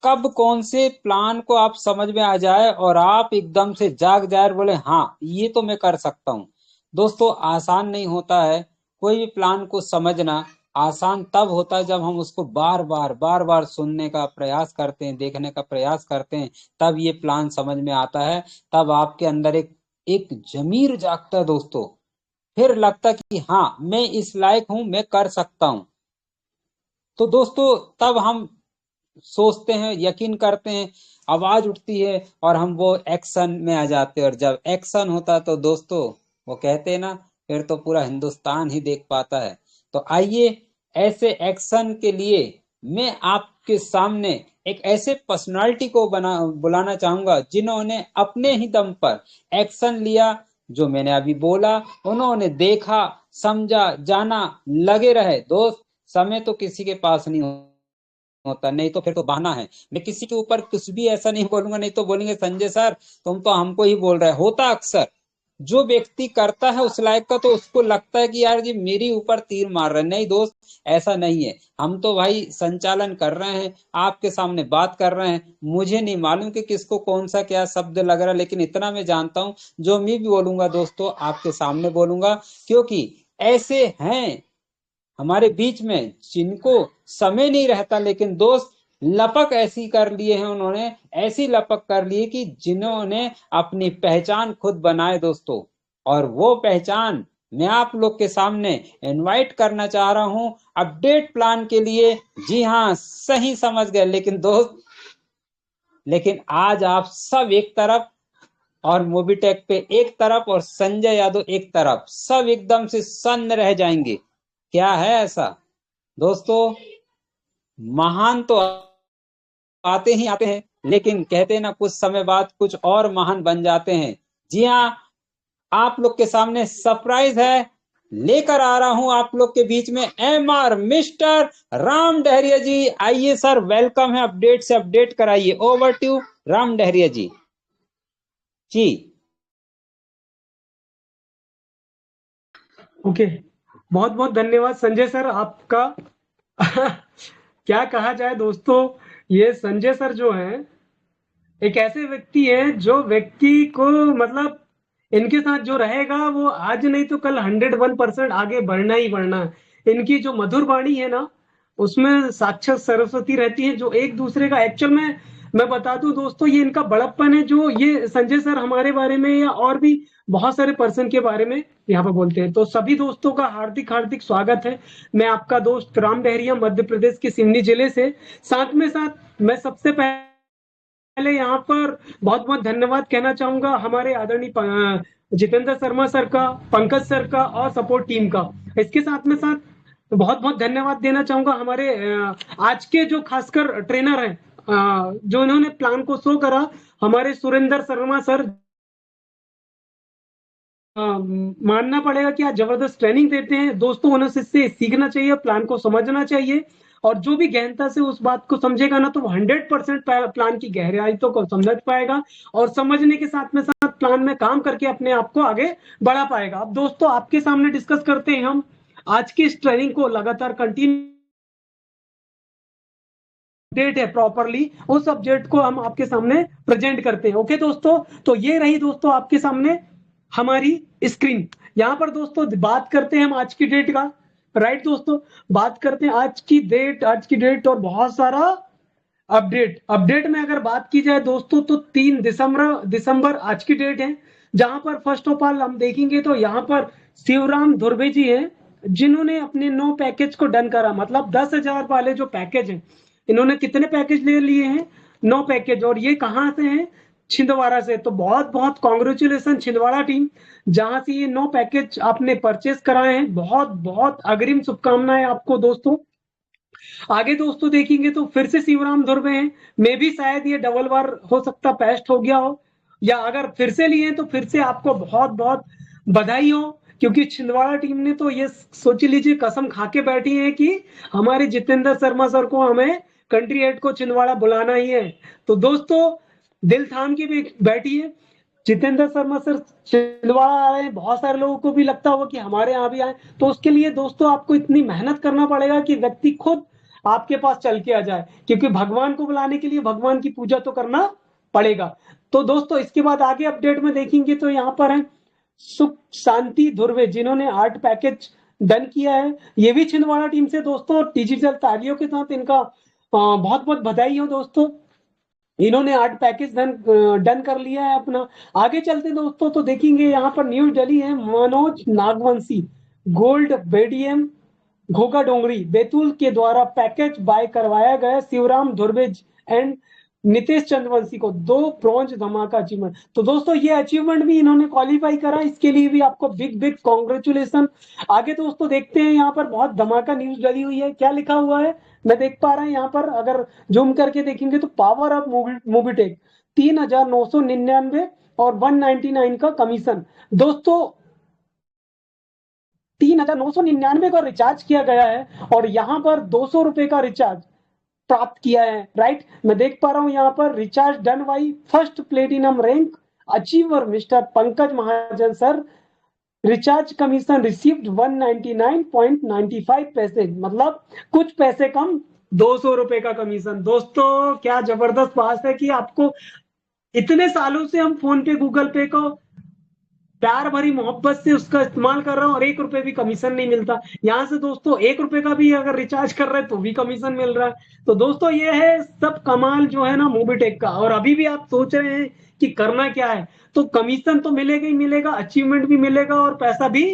कब कौन से प्लान को आप समझ में आ जाए और आप एकदम से जाग जाए और बोले हाँ ये तो मैं कर सकता हूँ। दोस्तों, आसान नहीं होता है कोई भी प्लान को समझना। आसान तब होता है जब हम उसको बार बार सुनने का प्रयास करते हैं, देखने का प्रयास करते हैं, तब ये प्लान समझ में आता है। तब आपके अंदर एक एक जमीर जागता है दोस्तों। फिर लगता कि हाँ मैं इस लायक हूं, मैं कर सकता हूं। तो दोस्तों, तब हम सोचते हैं, यकीन करते हैं, आवाज उठती है और हम वो एक्शन में आ जाते हैं। और जब एक्शन होता है तो दोस्तों, वो कहते हैं ना, फिर तो पूरा हिंदुस्तान ही देख पाता है। तो आइए, ऐसे एक्शन के लिए मैं आपके सामने एक ऐसे पर्सनालिटी को बुलाना चाहूंगा जिन्होंने अपने ही दम पर एक्शन लिया। जो मैंने अभी बोला, उन्होंने देखा, समझा, जाना, लगे रहे दोस्त। समय तो किसी के पास नहीं होता, नहीं तो फिर तो बहाना है। मैं किसी के ऊपर कुछ भी ऐसा नहीं बोलूंगा, नहीं तो बोलेंगे संजय सर तुम तो हमको ही बोल रहे। होता अक्सर जो व्यक्ति करता है उस लायक का, तो उसको लगता है कि यार जी मेरे ऊपर तीर मार रहे हैं। नहीं दोस्त, ऐसा नहीं है। हम तो भाई संचालन कर रहे हैं, आपके सामने बात कर रहे हैं। मुझे नहीं मालूम कि किसको कौन सा क्या शब्द लग रहा है, लेकिन इतना मैं जानता हूं, जो मैं भी बोलूंगा दोस्तों आपके सामने बोलूंगा, क्योंकि ऐसे हैं हमारे बीच में जिनको समय नहीं रहता, लेकिन दोस्त लपक ऐसी कर लिए हैं उन्होंने, ऐसी लपक कर ली कि जिन्होंने अपनी पहचान खुद बनाए दोस्तों। और वो पहचान मैं आप लोग के सामने इनवाइट करना चाह रहा हूं अपडेट प्लान के लिए। जी हाँ, सही समझ गए। लेकिन आज आप सब एक तरफ और मोबिटेक पे एक तरफ और संजय यादव एक तरफ, सब एकदम से सन्न रह जाएंगे। क्या है ऐसा दोस्तों? महान तो आते ही आते हैं, लेकिन कहते हैं ना, कुछ समय बाद कुछ और महान बन जाते हैं। जी हाँ, आप लोग के सामने सरप्राइज है, लेकर आ रहा हूं आप लोग के बीच में MR मिस्टर राम डहरिया जी। आइए सर, वेलकम है, अपडेट से अपडेट कराइए। Over to Ram Dahariya ji. जी ओके, बहुत बहुत धन्यवाद संजय सर आपका। क्या कहा जाए दोस्तों, ये संजय सर जो हैं एक ऐसे व्यक्ति हैं जो व्यक्ति को मतलब इनके साथ जो रहेगा वो आज नहीं तो कल 101% आगे बढ़ना ही बढ़ना है। इनकी जो मधुर वाणी है ना, उसमें साक्षात सरस्वती रहती है, जो एक दूसरे का एक्चुअल में मैं बता दूं दोस्तों, ये इनका बड़प्पन है जो ये संजय सर हमारे बारे में या और भी बहुत सारे पर्सन के बारे में यहाँ पर बोलते हैं। तो सभी दोस्तों का हार्दिक हार्दिक स्वागत है। मैं आपका दोस्त राम डहरिया, मध्य प्रदेश के सिवनी जिले से। साथ में साथ मैं सबसे पहले यहाँ पर बहुत बहुत धन्यवाद कहना चाहूंगा हमारे आदरणीय जितेंद्र शर्मा सर का, पंकज सर का और सपोर्ट टीम का। इसके साथ में साथ बहुत बहुत धन्यवाद देना चाहूंगा हमारे आज के जो खासकर ट्रेनर हैं, जो इन्होंने प्लान को शो करा, हमारे सुरेंद्र शर्मा सर। मानना पड़ेगा कि आज जबरदस्त ट्रेनिंग देते हैं दोस्तों, उन्हें इससे सीखना चाहिए, प्लान को समझना चाहिए। और जो भी गहनता से उस बात को समझेगा ना, तो वो 100% प्लान की गहराई तो को समझ पाएगा, और समझने के साथ में साथ प्लान में काम करके अपने आप को आगे बढ़ा पाएगा। अब दोस्तों, आपके सामने डिस्कस करते हैं हम आज की इस ट्रेनिंग को लगातार कंटिन्यू डेट है प्रॉपरली, उस सब्जेक्ट को हम आपके सामने प्रेजेंट करते हैं। ओके दोस्तों, तो ये रही दोस्तों आपके सामने हमारी स्क्रीन। यहाँ पर दोस्तों बात करते हैं हम आज की डेट का। राइट दोस्तों, बात करते हैं आज की डेट और बहुत सारा अपडेट में अगर बात की जाए दोस्तों तो 3 दिसंबर आज की डेट है, जहां पर फर्स्ट ऑफ ऑल हम देखेंगे तो यहाँ पर शिवराम धुर्वे जी हैं, जिन्होंने अपने 9 पैकेज को डन करा। मतलब 10,000 वाले जो पैकेज हैं, इन्होंने कितने पैकेज ले लिए हैं? 9 पैकेज। और ये कहाँ से हैं? छिंदवाड़ा से। तो बहुत बहुत कॉन्ग्रेचुलेसन छिंदवाड़ा टीम, जहां से ये 9 पैकेज आपने परचेस कराए हैं। बहुत बहुत अग्रिम शुभकामनाएं आपको दोस्तों। आगे दोस्तों देखेंगे तो फिर से शिवराम धुर्वे हैं, मे भी शायद ये डबल बार हो सकता पेस्ट हो गया हो, या अगर फिर से लिए तो फिर से आपको बहुत बहुत बधाई हो, क्योंकि छिंदवाड़ा टीम ने तो ये सोच लीजिए कसम खा के बैठी है कि हमारे जितेंद्र शर्मा सर को हमें कंट्री हेड को छिंदवाड़ा बुलाना ही है। तो दोस्तों दिल थाम के भी बैठी है, जितेंद्र शर्मा सर छिंदवाड़ा आ रहे हैं। बहुत सारे लोगों को भी लगता होगा कि हमारे यहाँ भी आए, तो उसके लिए दोस्तों आपको इतनी मेहनत करना पड़ेगा कि व्यक्ति खुद आपके पास चल के आ जाए, क्योंकि भगवान को बुलाने के लिए भगवान की पूजा तो करना पड़ेगा। तो दोस्तों इसके बाद आगे अपडेट में देखेंगे तो यहाँ पर है सुख शांति धुर्वे, जिन्होंने 8 पैकेज डन किया है। ये भी छिंदवाड़ा टीम से दोस्तों, डिजिटल तालियों के साथ इनका बहुत बहुत बधाई हो दोस्तों। इन्होंने 8 पैकेज डन कर लिया है अपना। आगे चलते दोस्तों तो देखेंगे यहाँ पर न्यूज डली है मनोज नागवंशी गोल्ड बेडियम घोगा डोंगरी बैतूल के द्वारा पैकेज बाय करवाया गया शिवराम धुर्वेज एंड नितेश चंद्रवंशी को 2 ब्रॉन्ज धमाका अचीवमेंट। तो दोस्तों ये अचीवमेंट भी इन्होंने क्वालिफाई करा, इसके लिए भी आपको बिग बिग कॉन्ग्रेचुलेशन। आगे दोस्तों देखते हैं, यहाँ पर बहुत धमाका न्यूज डली हुई है। क्या लिखा हुआ है मैं देख पा रहा हूँ यहाँ पर, अगर जूम करके देखेंगे तो पावर ऑफ मोबीटेक 3,999 और 199 का कमीशन। दोस्तों 3,999 का रिचार्ज किया गया है और यहाँ पर 200 रुपए का रिचार्ज प्राप्त किया है। राइट, मैं देख पा रहा हूँ यहाँ पर recharge done by first platinum rank achiever mister Pankaj Mahajan sir. Recharge commission received 199.95 पैसे, मतलब कुछ पैसे कम 200 रुपए का कमीशन। दोस्तों क्या जबरदस्त बात है कि आपको इतने सालों से हम फोन पे गूगल पे को प्यार भरी मोहब्बत से उसका इस्तेमाल कर रहा हूँ और 1 रुपए भी कमीशन नहीं मिलता। यहाँ से दोस्तों 1 रुपए का भी अगर रिचार्ज कर रहे हैं तो भी कमीशन मिल रहा है। तो दोस्तों ये है सब कमाल जो है ना मोबीटेक का। और अभी भी आप सोच रहे हैं कि करना क्या है, तो कमीशन तो मिलेगा ही मिलेगा, अचीवमेंट भी मिलेगा और पैसा भी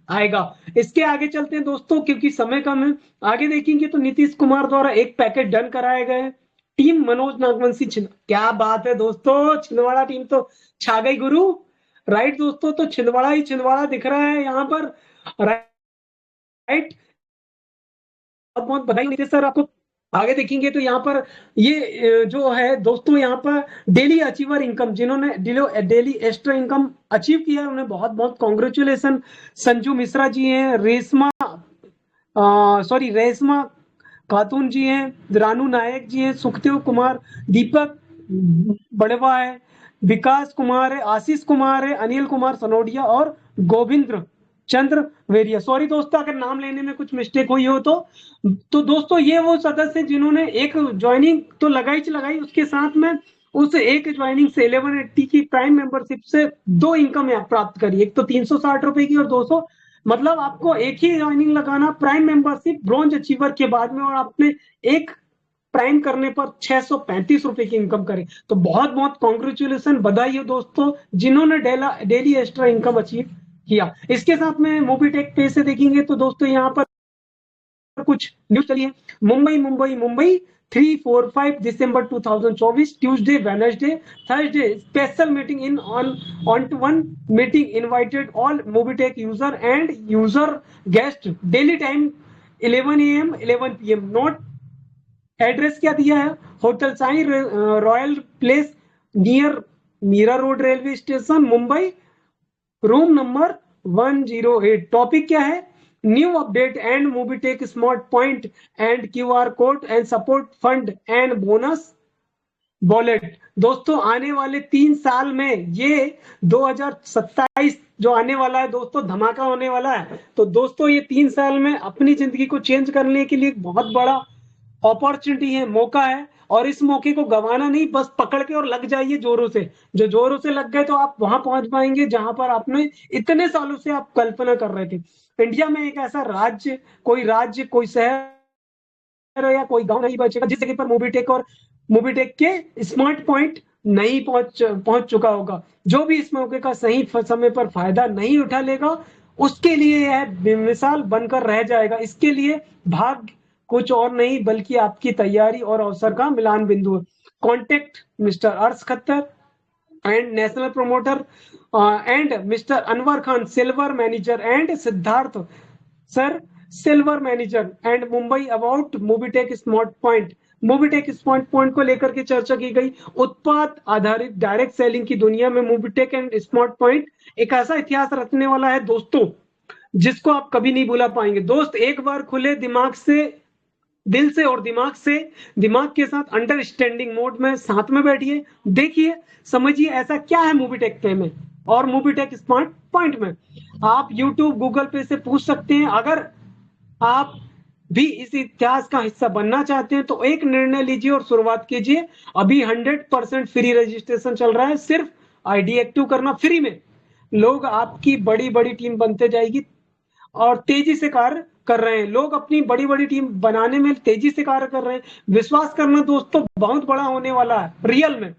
आएगा। इसके आगे चलते हैं दोस्तों, क्योंकि समय कम है। आगे देखेंगे तो नीतीश कुमार द्वारा 1 पैकेज डन कराए गए। टीम मनोज नागवंशी क्या बात है दोस्तों, छिंदवाड़ा टीम तो छा गई गुरु। राइट दोस्तों, तो छिंदवाड़ा ही छिंदवाड़ा दिख रहा है यहाँ पर। राइट, बहुत बहुत बधाई नीतीश सर आपको। आगे देखेंगे तो यहाँ पर ये जो है दोस्तों, यहाँ पर डेली अचीवर इनकम, जिन्होंने डेली एक्स्ट्रा इनकम अचीव किया है, उन्हें बहुत बहुत कॉन्ग्रेचुलेसन। संजू मिश्रा जी हैं, रेशमा खातून जी हैं, रानू नायक जी हैं, सुखदेव कुमार, दीपक बड़वा है, विकास कुमार है, आशीष कुमार है, अनिल कुमार सनोडिया और गोविंद्र चंद्र वेरिया। सॉरी दोस्तों अगर नाम लेने में कुछ मिस्टेक हुई हो तो दोस्तों ये वो सदस्य जिन्होंने एक ज्वाइनिंग तो लगाई, उसके साथ में उस एक ज्वाइनिंग से 1180 की प्राइम मेंबरशिप से 2 इनकम प्राप्त करी। एक तो 360 रुपए की और 200, मतलब आपको एक ही ज्वाइनिंग लगाना प्राइम मेंबरशिप ब्रॉन्ज अचीवर के बाद में, और आपने एक प्राइम करने पर 635 रुपए की इनकम करे। तो बहुत बहुत कॉन्ग्रेचुलेसन, बधाई हो दोस्तों जिन्होंने डेली एक्स्ट्रा इनकम अचीव किया। इसके साथ में मोबीटेक पे से देखेंगे तो दोस्तों यहाँ पर कुछ न्यूज चलिए। Mumbai 3-4-5 December 2024 Tuesday Wednesday Thursday special meeting in on to one meeting invited all Mobitech user and user guest. Daily time 11 AM 11 PM। Note address क्या दिया है, hotel Sai royal place near Mira road railway station Mumbai, room number 108। Topic क्या है, new update and Mobitech smart point and QR code and support fund and bonus wallet. दोस्तों आने वाले 3 साल में ये 2027 जो आने वाला है दोस्तों, धमाका होने वाला है। तो दोस्तों ये 3 साल में अपनी जिंदगी को चेंज करने के लिए बहुत बड़ा अपॉर्चुनिटी है, मौका है, और इस मौके को गंवाना नहीं, बस पकड़ के और लग जाइए जोरों से। जो जोरों से लग गए तो आप वहां पहुंच पाएंगे जहां पर आपने इतने सालों से आप कल्पना कर रहे थे। इंडिया में एक ऐसा राज्य, कोई शहर या कोई गांव नहीं बचेगा जिस जगह पर मोबीटेक और मोबिटेक के स्मार्ट पॉइंट नहीं पहुंच चुका होगा। जो भी इस मौके का सही समय पर फायदा नहीं उठा लेगा, उसके लिए यह बेमिसाल बनकर रह जाएगा। इसके लिए भाग्य कुछ और नहीं बल्कि आपकी तैयारी और अवसर का मिलान बिंदु है। कॉन्टेक्ट मिस्टर अर्श खत्तर and national promoter and Mr. Anwar Khan, silver manager, and Siddharth sir, silver manager and Mumbai about Mobitech Smart Point। Mobitech Smart Point को लेकर के चर्चा की गई। उत्पाद आधारित डायरेक्ट सेलिंग की दुनिया में मोबिटेक एंड स्मार्ट पॉइंट एक ऐसा इतिहास रचने वाला है दोस्तों, जिसको आप कभी नहीं भूला पाएंगे। दोस्त एक बार खुले दिमाग से, दिल से और दिमाग के साथ अंडरस्टैंडिंग मोड में साथ में बैठिए, देखिए, समझिए ऐसा क्या है मोबिटेक पे में और मोबिटेक स्मार्ट पॉइंट में। आप यूट्यूब गूगल पे से पूछ सकते हैं। अगर आप भी इस इतिहास का हिस्सा बनना चाहते हैं तो एक निर्णय लीजिए और शुरुआत कीजिए। अभी 100% फ्री रजिस्ट्रेशन चल रहा है, सिर्फ आईडी एक्टिव करना फ्री में। लोग आपकी बड़ी बड़ी टीम बनते जाएगी और तेजी से कार्य कर रहे हैं। लोग अपनी बड़ी बड़ी टीम बनाने में तेजी से कार्य कर रहे हैं। विश्वास करना दोस्तों, बहुत बड़ा होने वाला है रियल में।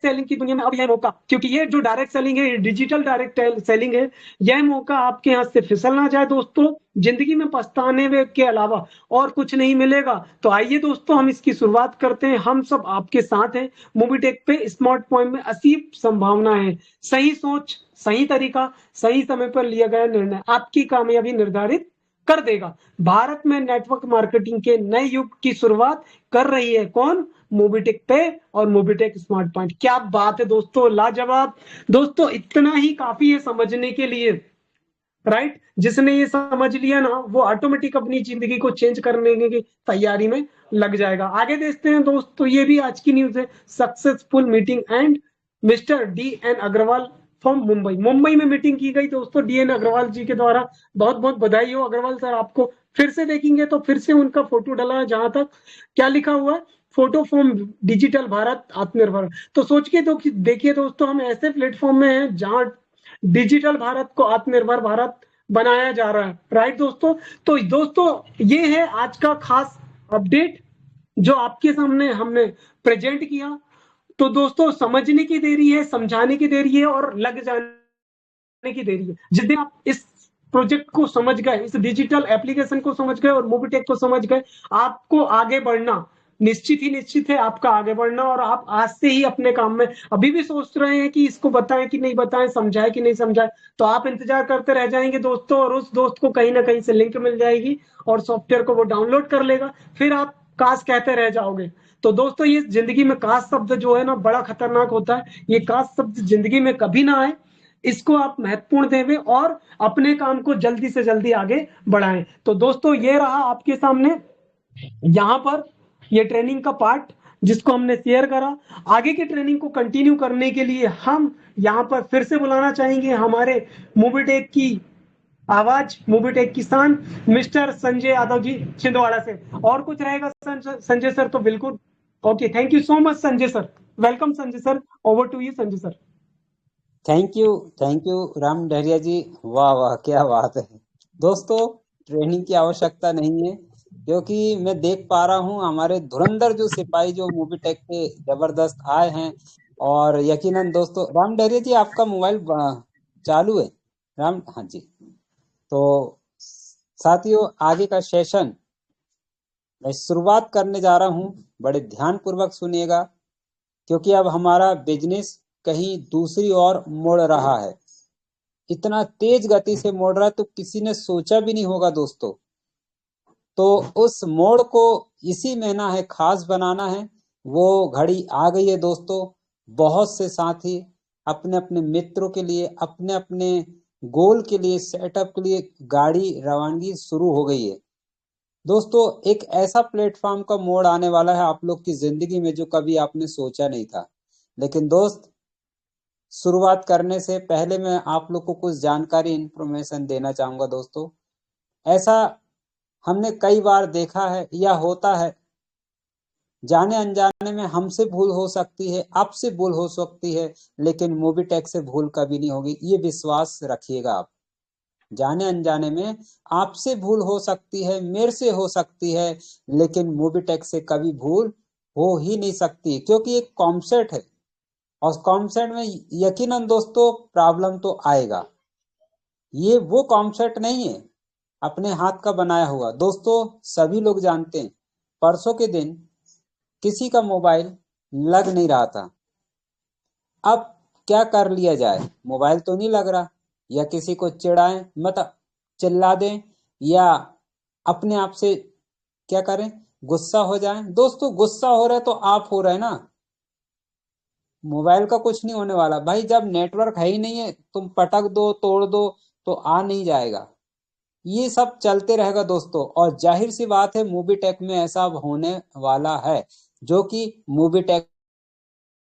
सेलिंग की दुनिया में अब यह मौका, क्योंकि ये जो डायरेक्ट सेलिंग है, डिजिटल डायरेक्ट सेलिंग है, यह मौका आपके हाथ से फिसल ना जाए दोस्तों। जिंदगी में पछताने के अलावा और कुछ नहीं मिलेगा। तो आइए दोस्तों, हम इसकी शुरुआत करते हैं। हम सब आपके साथ हैं। मोबिटेक पे स्मार्ट पॉइंट में असीम संभावना है। सही सोच, सही तरीका, सही समय पर लिया गया निर्णय आपकी कामयाबी निर्धारित कर देगा। भारत में नेटवर्क मार्केटिंग के नए युग की शुरुआत कर रही है कौन? मोबिटेक पे और मोबिटेक स्मार्ट पॉइंट। क्या बात है दोस्तों, लाजवाब। दोस्तों इतना ही काफी है समझने के लिए, राइट? जिसने ये समझ लिया ना, वो ऑटोमेटिक अपनी जिंदगी को चेंज करने की तैयारी में लग जाएगा। आगे देखते हैं दोस्तों, ये भी आज की न्यूज है। Successful meeting and Mr DN Agarwal from Mumbai. Mumbai में मीटिंग की गई दोस्तों DN अग्रवाल जी के द्वारा। बहुत बहुत बधाई हो अग्रवाल सर आपको। फिर से देखेंगे तो फिर से उनका फोटो डला है, जहां तक क्या लिखा हुआ है, फोटो फॉर्म डिजिटल भारत आत्मनिर्भर। तो सोच के तो देखिए दोस्तों, हम ऐसे प्लेटफॉर्म में हैं जहां डिजिटल भारत को आत्मनिर्भर भारत बनाया जा रहा है, राइट दोस्तों? तो दोस्तों ये है आज का खास अपडेट जो आपके सामने हमने प्रेजेंट किया। तो दोस्तों समझने की देरी है, समझाने की देरी है और लग जाने की देरी है। जिस दिन आप इस प्रोजेक्ट को समझ गए, इस डिजिटल एप्लीकेशन को समझ गए और मोबिटेक को समझ गए, आपको आगे बढ़ना निश्चित है। आपका आगे बढ़ना, और आप आज से ही अपने काम में अभी भी सोच रहे हैं कि इसको बताएं कि नहीं बताएं, समझाए कि नहीं समझाए, तो आप इंतजार करते रह जाएंगे दोस्तों। और उस दोस्त को कहीं ना कहीं से लिंक मिल जाएगी और सॉफ्टवेयर को वो डाउनलोड कर लेगा, फिर आप काश कहते रह जाओगे। तो दोस्तों ये जिंदगी में काश शब्द जो है ना, बड़ा खतरनाक होता है। ये काश शब्द जिंदगी में कभी ना आए, इसको आप महत्वपूर्ण देवें और अपने काम को जल्दी से जल्दी आगे बढ़ाएं। तो दोस्तों ये रहा आपके सामने यहाँ पर ये ट्रेनिंग का पार्ट जिसको हमने शेयर करा। आगे की ट्रेनिंग को कंटिन्यू करने के लिए हम यहाँ पर फिर से बुलाना चाहेंगे हमारे मोबिटेक की आवाज, मोबिटेक किसान, मिस्टर संजय यादव जी छिंदवाड़ा से। और कुछ रहेगा संजय सर? तो बिल्कुल okay, thank you so much Sanjay sir. Welcome Sanjay sir, over to you Sanjay sir. Thank you Ram Dahariya ji. वाह वाह, क्या बात है दोस्तों। ट्रेनिंग की आवश्यकता नहीं है, क्योंकि मैं देख पा रहा हूँ हमारे धुरंधर जो सिपाही जो मोबिटेक के जबरदस्त आए हैं। और यकीनन दोस्तों, राम डहरिया जी आपका मोबाइल चालू है? राम, हाँ जी। तो साथियों, आगे का सेशन मैं शुरुआत करने जा रहा हूँ। बड़े ध्यान पूर्वक सुनिएगा, क्योंकि अब हमारा बिजनेस कहीं दूसरी ओर मुड़ रहा है। इतना तेज गति से मुड़ रहा है तो किसी ने सोचा भी नहीं होगा दोस्तों। तो उस मोड़ को इसी महीना है खास बनाना है, वो घड़ी आ गई है दोस्तों। बहुत से साथी अपने अपने मित्रों के लिए, अपने अपने गोल के लिए, सेटअप के लिए गाड़ी रवानगी शुरू हो गई है दोस्तों। एक ऐसा प्लेटफॉर्म का मोड़ आने वाला है आप लोग की जिंदगी में जो कभी आपने सोचा नहीं था। लेकिन दोस्त, शुरुआत करने से पहले मैं आप लोग को कुछ जानकारी, इंफॉर्मेशन देना चाहूंगा दोस्तों। ऐसा हमने कई बार देखा है या होता है, जाने अनजाने में हमसे भूल हो सकती है, आपसे भूल हो सकती है, लेकिन मोबिटेक से भूल कभी नहीं होगी, ये विश्वास रखिएगा आप। जाने अनजाने में आपसे भूल हो सकती है, मेरे से हो सकती है, लेकिन मोबिटेक से कभी भूल हो ही नहीं सकती, क्योंकि एक कॉन्सेप्ट है और उस कॉन्सेप्ट में यकीनन दोस्तों प्रॉब्लम तो आएगा। ये वो कॉन्सेप्ट नहीं है अपने हाथ का बनाया हुआ। दोस्तों सभी लोग जानते हैं, परसों के दिन किसी का मोबाइल लग नहीं रहा था। अब क्या कर लिया जाए, मोबाइल तो नहीं लग रहा, या किसी को चिढ़ाएं, मतलब चिल्ला दें, या अपने आप से क्या करें, गुस्सा हो जाएं। दोस्तों गुस्सा हो रहा है तो आप हो रहे हैं ना, मोबाइल का कुछ नहीं होने वाला भाई। जब नेटवर्क है ही नहीं है, तुम पटक दो तोड़ दो तो आ नहीं जाएगा। ये सब चलते रहेगा दोस्तों, और जाहिर सी बात है मूवी में ऐसा अब होने वाला है, जो कि मूवी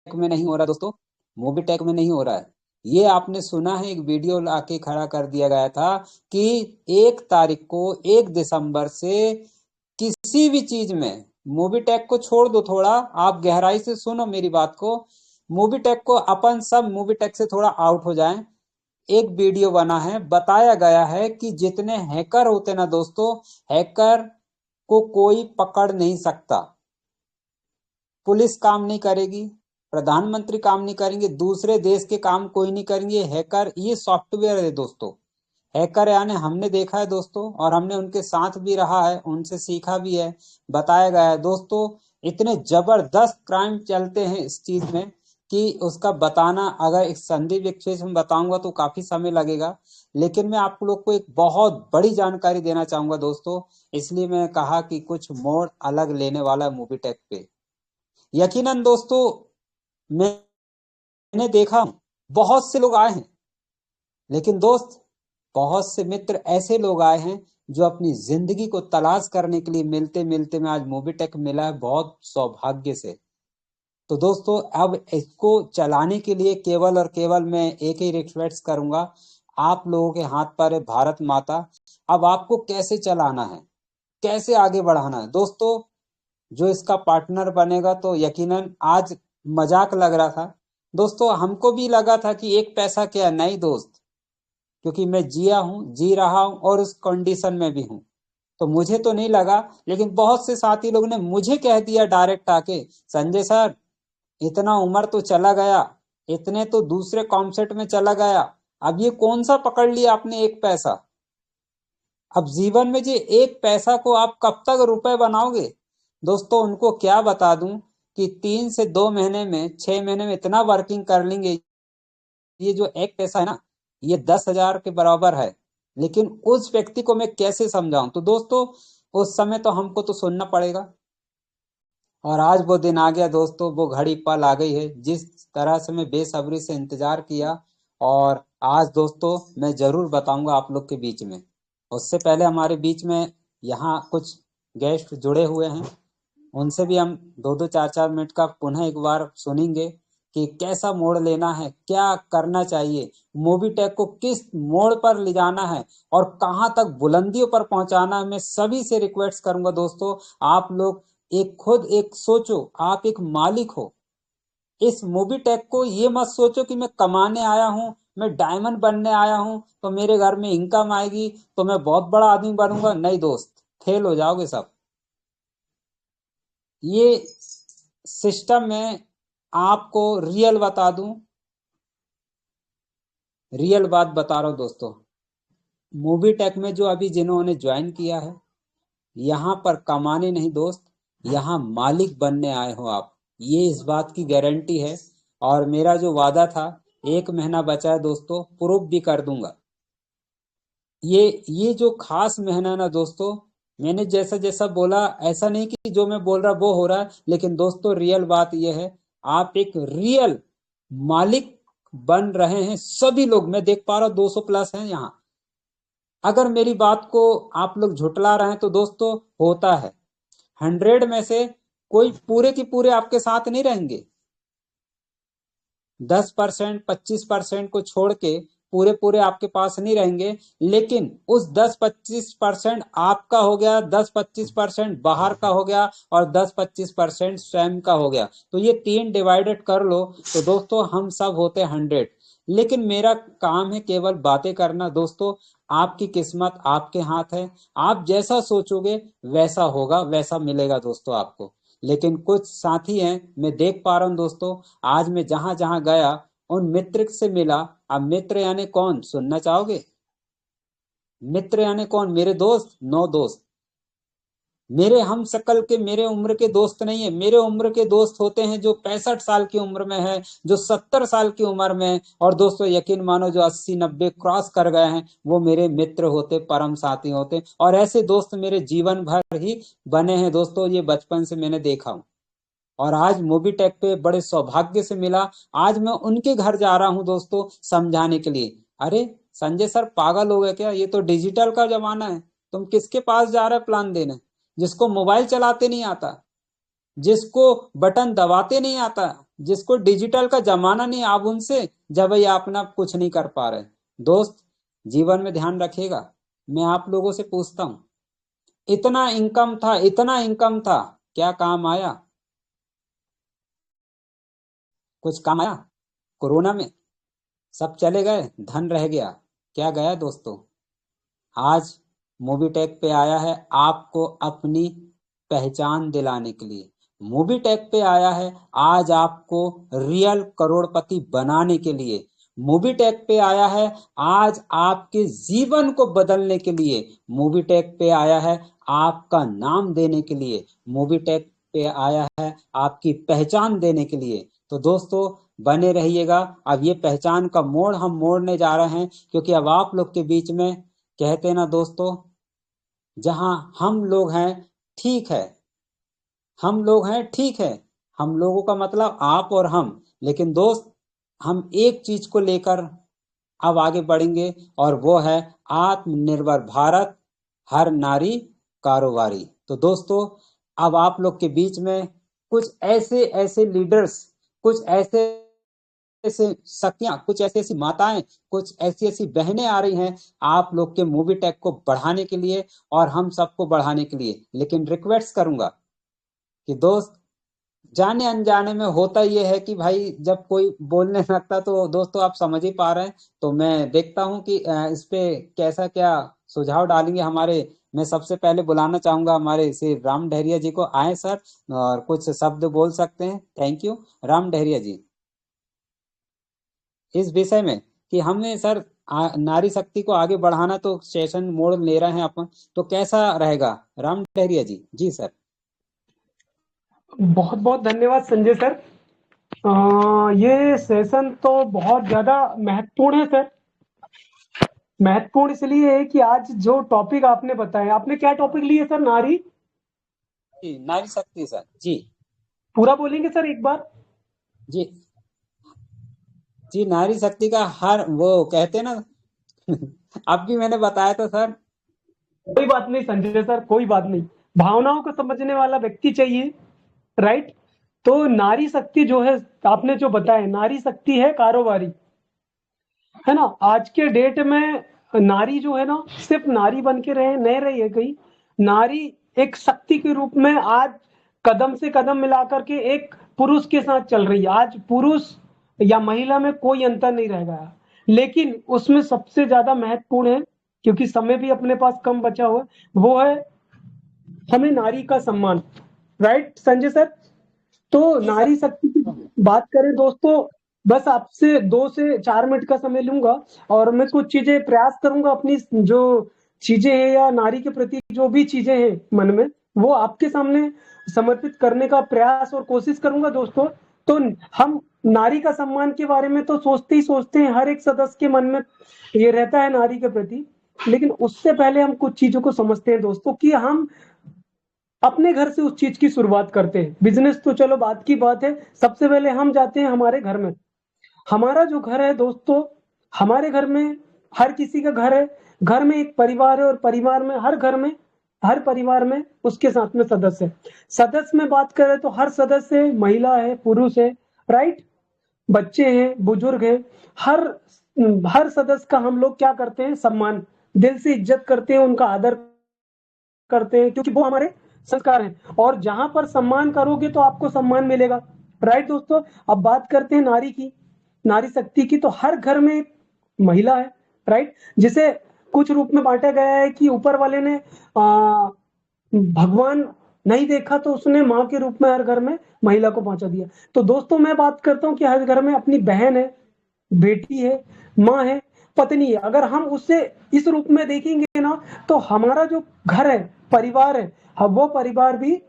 में नहीं हो रहा दोस्तों, मूवी में नहीं हो रहा है। ये आपने सुना है, एक वीडियो लाके खड़ा कर दिया गया था कि 1 तारीख को 1 दिसंबर से किसी भी चीज में, मूवी को छोड़ दो, थोड़ा आप गहराई से सुनो मेरी बात को, मूवी को अपन सब मूवी से थोड़ा आउट हो जाएं। एक वीडियो बना है, बताया गया है कि जितने हैकर होते ना दोस्तों, हैकर को कोई पकड़ नहीं सकता। पुलिस काम नहीं करेगी, प्रधानमंत्री काम नहीं करेंगे, दूसरे देश के काम कोई नहीं करेंगे। हैकर ये सॉफ्टवेयर है दोस्तों, हैकर यानी हमने देखा है दोस्तों, और हमने उनके साथ भी रहा है, उनसे सीखा भी है, बताया गया है दोस्तों। इतने जबरदस्त क्राइम चलते हैं इस चीज में कि उसका बताना, अगर एक संदीप विशेष में बताऊंगा तो काफी समय लगेगा, लेकिन मैं आप लोग को एक बहुत बड़ी जानकारी देना चाहूंगा दोस्तों, इसलिए मैं कहा कि कुछ मोड़ अलग लेने वाला है मूवी पे। यकीनन दोस्तों मैंने देखा बहुत से लोग आए हैं, लेकिन दोस्त बहुत से मित्र ऐसे लोग आए हैं जो अपनी जिंदगी को तलाश करने के लिए मिलते मिलते में आज मोबिटेक मिला है, बहुत सौभाग्य से। तो दोस्तों अब इसको चलाने के लिए केवल और केवल मैं एक ही रिक्वेस्ट करूंगा, आप लोगों के हाथ पर है भारत माता। अब आपको कैसे चलाना है, कैसे आगे बढ़ाना है दोस्तों, जो इसका पार्टनर बनेगा तो यकीनन, आज मजाक लग रहा था दोस्तों, हमको भी लगा था कि एक पैसा क्या, नहीं दोस्त, क्योंकि मैं जिया हूँ, जी रहा हूँ और उस कंडीशन में भी हूँ, तो मुझे तो नहीं लगा। लेकिन बहुत से साथी लोग ने मुझे कह दिया डायरेक्ट आके, संजय सर इतना उम्र तो चला गया, इतने तो दूसरे कॉन्सेप्ट में चला गया, अब ये कौन सा पकड़ लिया आपने एक पैसा। अब जीवन में जे एक पैसा को आप कब तक रुपए बनाओगे दोस्तों। उनको क्या बता दूं कि 3 से 2 महीने में, 6 महीने में इतना वर्किंग कर लेंगे, ये जो एक पैसा है ना, ये 10,000 के बराबर है। लेकिन उस व्यक्ति को मैं कैसे समझाऊं, तो दोस्तों उस समय तो हमको तो सुनना पड़ेगा। और आज वो दिन आ गया दोस्तों, वो घड़ी पल आ गई है, जिस तरह से मैं बेसब्री से इंतजार किया, और आज दोस्तों मैं जरूर बताऊंगा आप लोग के बीच में। उससे पहले हमारे बीच में यहाँ कुछ गेस्ट जुड़े हुए हैं, उनसे भी हम 2-2 4-4 मिनट का पुनः एक बार सुनेंगे कि कैसा मोड़ लेना है, क्या करना चाहिए, मोबिटेक को किस मोड़ पर ले जाना है और कहां तक बुलंदियों पर पहुंचाना है। मैं सभी से रिक्वेस्ट करूंगा दोस्तों, आप लोग एक खुद एक सोचो, आप एक मालिक हो इस मोबिटेक को। ये मत सोचो कि मैं कमाने आया हूं, मैं डायमंड बनने आया हूं तो मेरे घर में इनकम आएगी तो मैं बहुत बड़ा आदमी बनूंगा। नहीं दोस्त, फेल हो जाओगे सब। ये सिस्टम में आपको रियल बता दूं, रियल बात बता रहा हूं दोस्तों, मोबिटेक में जो अभी जिन्होंने ज्वाइन किया है, यहाँ पर कमाने नहीं दोस्त, यहाँ मालिक बनने आए हो आप, ये इस बात की गारंटी है। और मेरा जो वादा था, 1 महीना बचा है दोस्तों, प्रूफ भी कर दूंगा। ये जो खास महीना ना दोस्तों, मैंने जैसा जैसा बोला, ऐसा नहीं कि जो मैं बोल रहा वो हो रहा है, लेकिन दोस्तों रियल बात ये है, आप एक रियल मालिक बन रहे हैं सभी लोग। मैं देख पा रहा हूँ 200 प्लस हैं यहाँ। अगर मेरी बात को आप लोग झुटला रहे हैं तो दोस्तों होता है, 100 में से कोई पूरे की पूरे आपके साथ नहीं रहेंगे, 10%, 25% को छोड़ के पूरे पूरे आपके पास नहीं रहेंगे। लेकिन उस 10-25% आपका हो गया, 10-25% बाहर का हो गया, और 10-25% स्वयं का हो गया। तो ये 3 डिवाइडेड कर लो तो दोस्तों हम सब होते 100। लेकिन मेरा काम है केवल बातें करना। दोस्तों, आपकी किस्मत आपके हाथ है, आप जैसा सोचोगे वैसा होगा, वैसा मिलेगा दोस्तों आपको। लेकिन कुछ साथी हैं, मैं देख पा रहा हूँ दोस्तों, आज मैं जहां जहां गया उन मित्र से मिला। अब मित्र यानी कौन, सुनना चाहोगे? मित्र यानी कौन? मेरे दोस्त, नो दोस्त। मेरे हम शकल के, मेरे उम्र के दोस्त नहीं है। मेरे उम्र के दोस्त होते हैं जो 65 साल की उम्र में है, जो 70 साल की उम्र में है, और दोस्तों यकीन मानो जो 80-90 क्रॉस कर गए हैं, वो मेरे मित्र होते, परम साथी होते। और ऐसे दोस्त मेरे जीवन भर ही बने हैं दोस्तों, ये बचपन से मैंने देखा हूँ। और आज मोबीटेक पे बड़े सौभाग्य से मिला। आज मैं उनके घर जा रहा हूँ दोस्तों समझाने के लिए। अरे संजय सर, पागल हो गए क्या? ये तो डिजिटल का जमाना है। तुम किसके पास जा रहे प्लान देने? जिसको मोबाइल चलाते नहीं आता, जिसको बटन दबाते नहीं आता, जिसको डिजिटल का जमाना नहीं, आप उनसे जब ये अपना कुछ नहीं कर पा रहे। दोस्त, जीवन में ध्यान रखिएगा। मैं आप लोगों से पूछता हूँ, इतना इनकम था, इतना इनकम था, क्या काम आया? कुछ काम आया? कोरोना में सब चले गए, धन रह गया। क्या गया दोस्तों? आज मोबीटेक पे आया है आपको अपनी पहचान दिलाने के लिए। मोबीटेक पे आया है आज आपको रियल करोड़पति बनाने के लिए। मोबीटेक पे आया है आज आपके जीवन को बदलने के लिए। मोबीटेक पे आया है आपका नाम देने के लिए। मोबीटेक पे आया है आपकी पहचान देने के लिए। तो दोस्तों, बने रहिएगा। अब ये पहचान का मोड़ हम मोड़ने जा रहे हैं, क्योंकि अब आप लोग के बीच में, कहते ना दोस्तों, जहां हम लोग हैं ठीक है, हम लोग हैं ठीक है, हम लोगों का मतलब आप और हम। लेकिन दोस्त, हम एक चीज को लेकर अब आगे बढ़ेंगे, और वो है आत्मनिर्भर भारत, हर नारी कारोबारी। तो दोस्तों, अब आप लोग के बीच में कुछ ऐसे ऐसे लीडर्स, कुछ ऐसे ऐसे शक्तियां, कुछ ऐसी ऐसी माताएं, कुछ ऐसी ऐसी बहनें आ रही हैं आप लोग के मोबीटेक को बढ़ाने के लिए और हम सबको बढ़ाने के लिए। लेकिन रिक्वेस्ट करूंगा कि दोस्त, जाने अनजाने में होता ये है कि भाई जब कोई बोलने लगता, तो दोस्तों आप समझ ही पा रहे हैं, तो मैं देखता हूं कि इस पे कैसा क्या सुझाव डालेंगे हमारे। मैं सबसे पहले बुलाना चाहूंगा हमारे श्री राम डहरिया जी को। आए सर, और कुछ शब्द बोल सकते हैं। थैंक यू राम डहरिया जी, इस विषय में कि हमने सर नारी शक्ति को आगे बढ़ाना, तो सेशन मोड़ ले रहे हैं अपन, तो कैसा रहेगा राम डहरिया जी? जी सर। बहुत बहुत धन्यवाद संजय सर। ये सेशन तो बहुत ज्यादा महत्वपूर्ण है सर। महत्वपूर्ण इसलिए है कि आज जो टॉपिक आपने बताया, आपने क्या टॉपिक लिए सर? नारी, जी नारी शक्ति सर। जी पूरा बोलेंगे सर एक बार? जी जी, नारी शक्ति का हर वो कहते हैं ना अब भी मैंने बताया था सर। कोई बात नहीं संजय सर, कोई बात नहीं। भावनाओं को समझने वाला व्यक्ति चाहिए, राइट? तो नारी शक्ति जो है, आपने जो बताया, नारी शक्ति है कारोबारी, है ना? आज के डेट में नारी जो है ना, सिर्फ नारी बन के रहे नहीं रही है कहीं। नारी एक शक्ति के रूप में आज कदम से कदम मिलाकर के एक पुरुष के साथ चल रही है। आज पुरुष या महिला में कोई अंतर नहीं रह गया। लेकिन उसमें सबसे ज्यादा महत्वपूर्ण है, क्योंकि समय भी अपने पास कम बचा हुआ है, वो है हमें नारी का सम्मान। Right Sanjay sir? तो जी सर। नारी शक्ति की बात करें दोस्तों, बस आपसे 2 से 4 मिनट का समय लूंगा, और मैं कुछ चीजें प्रयास करूंगा, अपनी जो चीजें हैं या नारी के प्रति जो भी चीजें हैं मन में, वो आपके सामने समर्पित करने का प्रयास और कोशिश करूंगा दोस्तों। तो हम नारी का सम्मान के बारे में तो सोचते ही सोचते हैं, हर एक सदस्य के मन में ये रहता है नारी के प्रति। लेकिन उससे पहले हम कुछ चीजों को समझते हैं दोस्तों, कि हम अपने घर से उस चीज की शुरुआत करते हैं। बिजनेस तो चलो बात की बात है, सबसे पहले हम जाते हैं हमारे घर में। हमारा जो घर है दोस्तों, हमारे घर में, हर किसी का घर है, घर में एक परिवार है, और परिवार में, हर घर में, हर परिवार में उसके साथ में सदस्य है। सदस्य में बात करें तो हर सदस्य है, महिला है, पुरुष है, राइट? बच्चे हैं, बुजुर्ग हैं, हर हर सदस्य का हम लोग क्या करते हैं? सम्मान, दिल से इज्जत करते हैं, उनका आदर करते हैं, क्योंकि वो हमारे संस्कार हैं। और जहां पर सम्मान करोगे तो आपको सम्मान मिलेगा, राइट दोस्तों? अब बात करते हैं नारी की। नारी शक्ति की, तो हर घर में एक महिला है, राइट, जिसे कुछ रूप में बांटा गया है कि ऊपर वाले ने भगवान नहीं देखा तो उसने माँ के रूप में हर घर में महिला को पहुंचा दिया। तो दोस्तों मैं बात करता हूँ कि हर घर में अपनी बहन है, बेटी है, माँ है, पत्नी है। अगर हम उससे इस रूप में देखेंगे ना, तो हमारा जो घर है, परिवार है, वो परिवार भी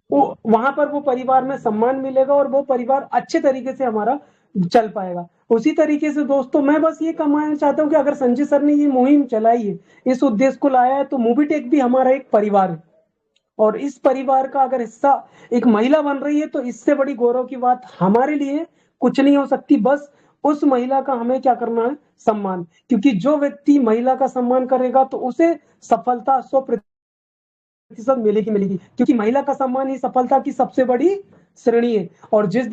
वहां पर वो परिवार में सम्मान मिलेगा और वो परिवार अच्छे तरीके से हमारा चल पाएगा। उसी तरीके से दोस्तों मैं बस ये कहना चाहता हूँ कि अगर संजय सर ने ये मुहिम चलाई है, इस उद्देश्य को लाया है, तो मूवी टेक भी हमारा एक परिवार है और इस परिवार का अगर हिस्सा एक महिला बन रही है, तो इससे बड़ी गौरव की बात हमारे लिए कुछ नहीं हो सकती। बस उस महिला का हमें क्या करना है, सम्मान, क्योंकि जो व्यक्ति महिला का सम्मान करेगा तो उसे सफलता 100% मिलेगी, क्योंकि महिला का सम्मान ही सफलता की सबसे बड़ी श्रेणी है। और जिस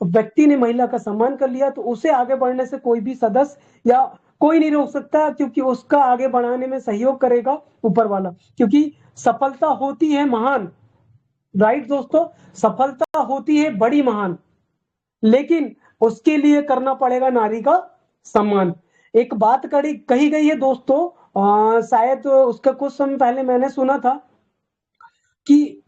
व्यक्ति ने महिला का सम्मान कर लिया, तो उसे आगे बढ़ने से कोई भी सदस्य या कोई नहीं रोक सकता, क्योंकि उसका आगे बढ़ाने में सहयोग करेगा ऊपर वाला। क्योंकि सफलता होती है महान, राइट दोस्तों, सफलता होती है बड़ी महान, लेकिन उसके लिए करना पड़ेगा नारी का सम्मान। एक बात कही गई है दोस्तों, शायद उसका कुछ समय पहले मैंने सुना था कि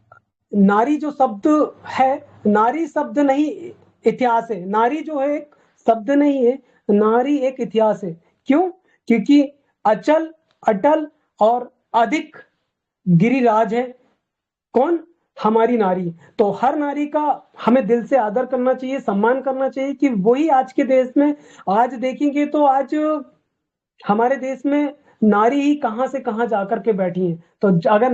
नारी जो शब्द है, नारी शब्द नहीं इतिहास है। नारी जो है एक शब्द नहीं है, नारी एक इतिहास है। क्यों? क्योंकि अचल, अटल और अधिक गिरिराज है कौन? हमारी नारी। तो हर नारी का हमें दिल से आदर करना चाहिए, सम्मान करना चाहिए, कि वही आज के देश में, आज देखेंगे तो आज हमारे देश में नारी ही कहां से कहां जाकर के बैठी है। तो अगर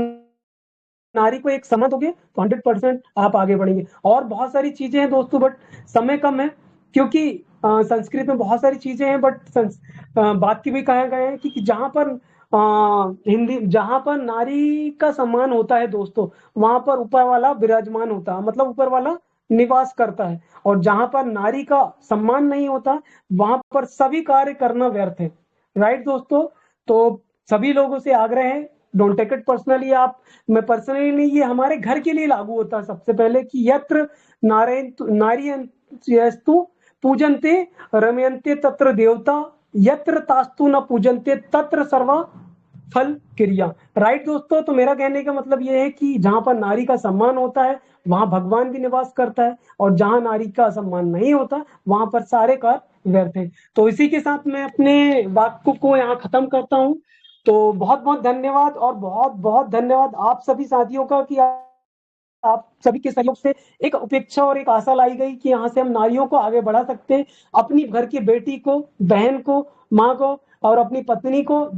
नारी को एक सम्मान दोगे तो 100% आप आगे बढ़ेंगे। और बहुत सारी चीजें हैं दोस्तों, बट समय कम है, क्योंकि संस्कृत में बहुत सारी चीजें हैं, बट बात की भी कहा गया है कि जहां पर हिंदी, जहां पर नारी का सम्मान होता है दोस्तों, वहां पर ऊपर वाला विराजमान होता है, मतलब ऊपर वाला निवास करता है। और जहां पर नारी का सम्मान नहीं होता, वहां पर सभी कार्य करना व्यर्थ है, राइट दोस्तों। तो सभी लोगों से आग्रह है, डोंट टेक इट पर्सनली आप, मैं पर्सनली नहीं, ये हमारे घर के लिए लागू होता है सबसे पहले, कि यत्र नारीयस्तु पूजन्ते रमयन्ते तत्र देवता, यत्र तास्तु न पूजन्ते तत्र सर्वा फल क्रिया, राइट दोस्तों। तो मेरा कहने का मतलब यह है कि जहां पर नारी का सम्मान होता है, वहां भगवान भी निवास करता है, और जहां नारी का सम्मान नहीं होता, वहां पर सारे कार्य व्यर्थ है। तो इसी के साथ मैं अपने वाक्य को यहाँ खत्म करता हूँ। तो बहुत बहुत धन्यवाद, और बहुत बहुत धन्यवाद आप सभी साथियों का, कि आप सभी के सहयोग से एक उपेक्षा और एक आशा लाई गई कि यहाँ से हम नारियों को आगे बढ़ा सकते हैं, अपनी घर की बेटी को, बहन को, माँ को और अपनी पत्नी को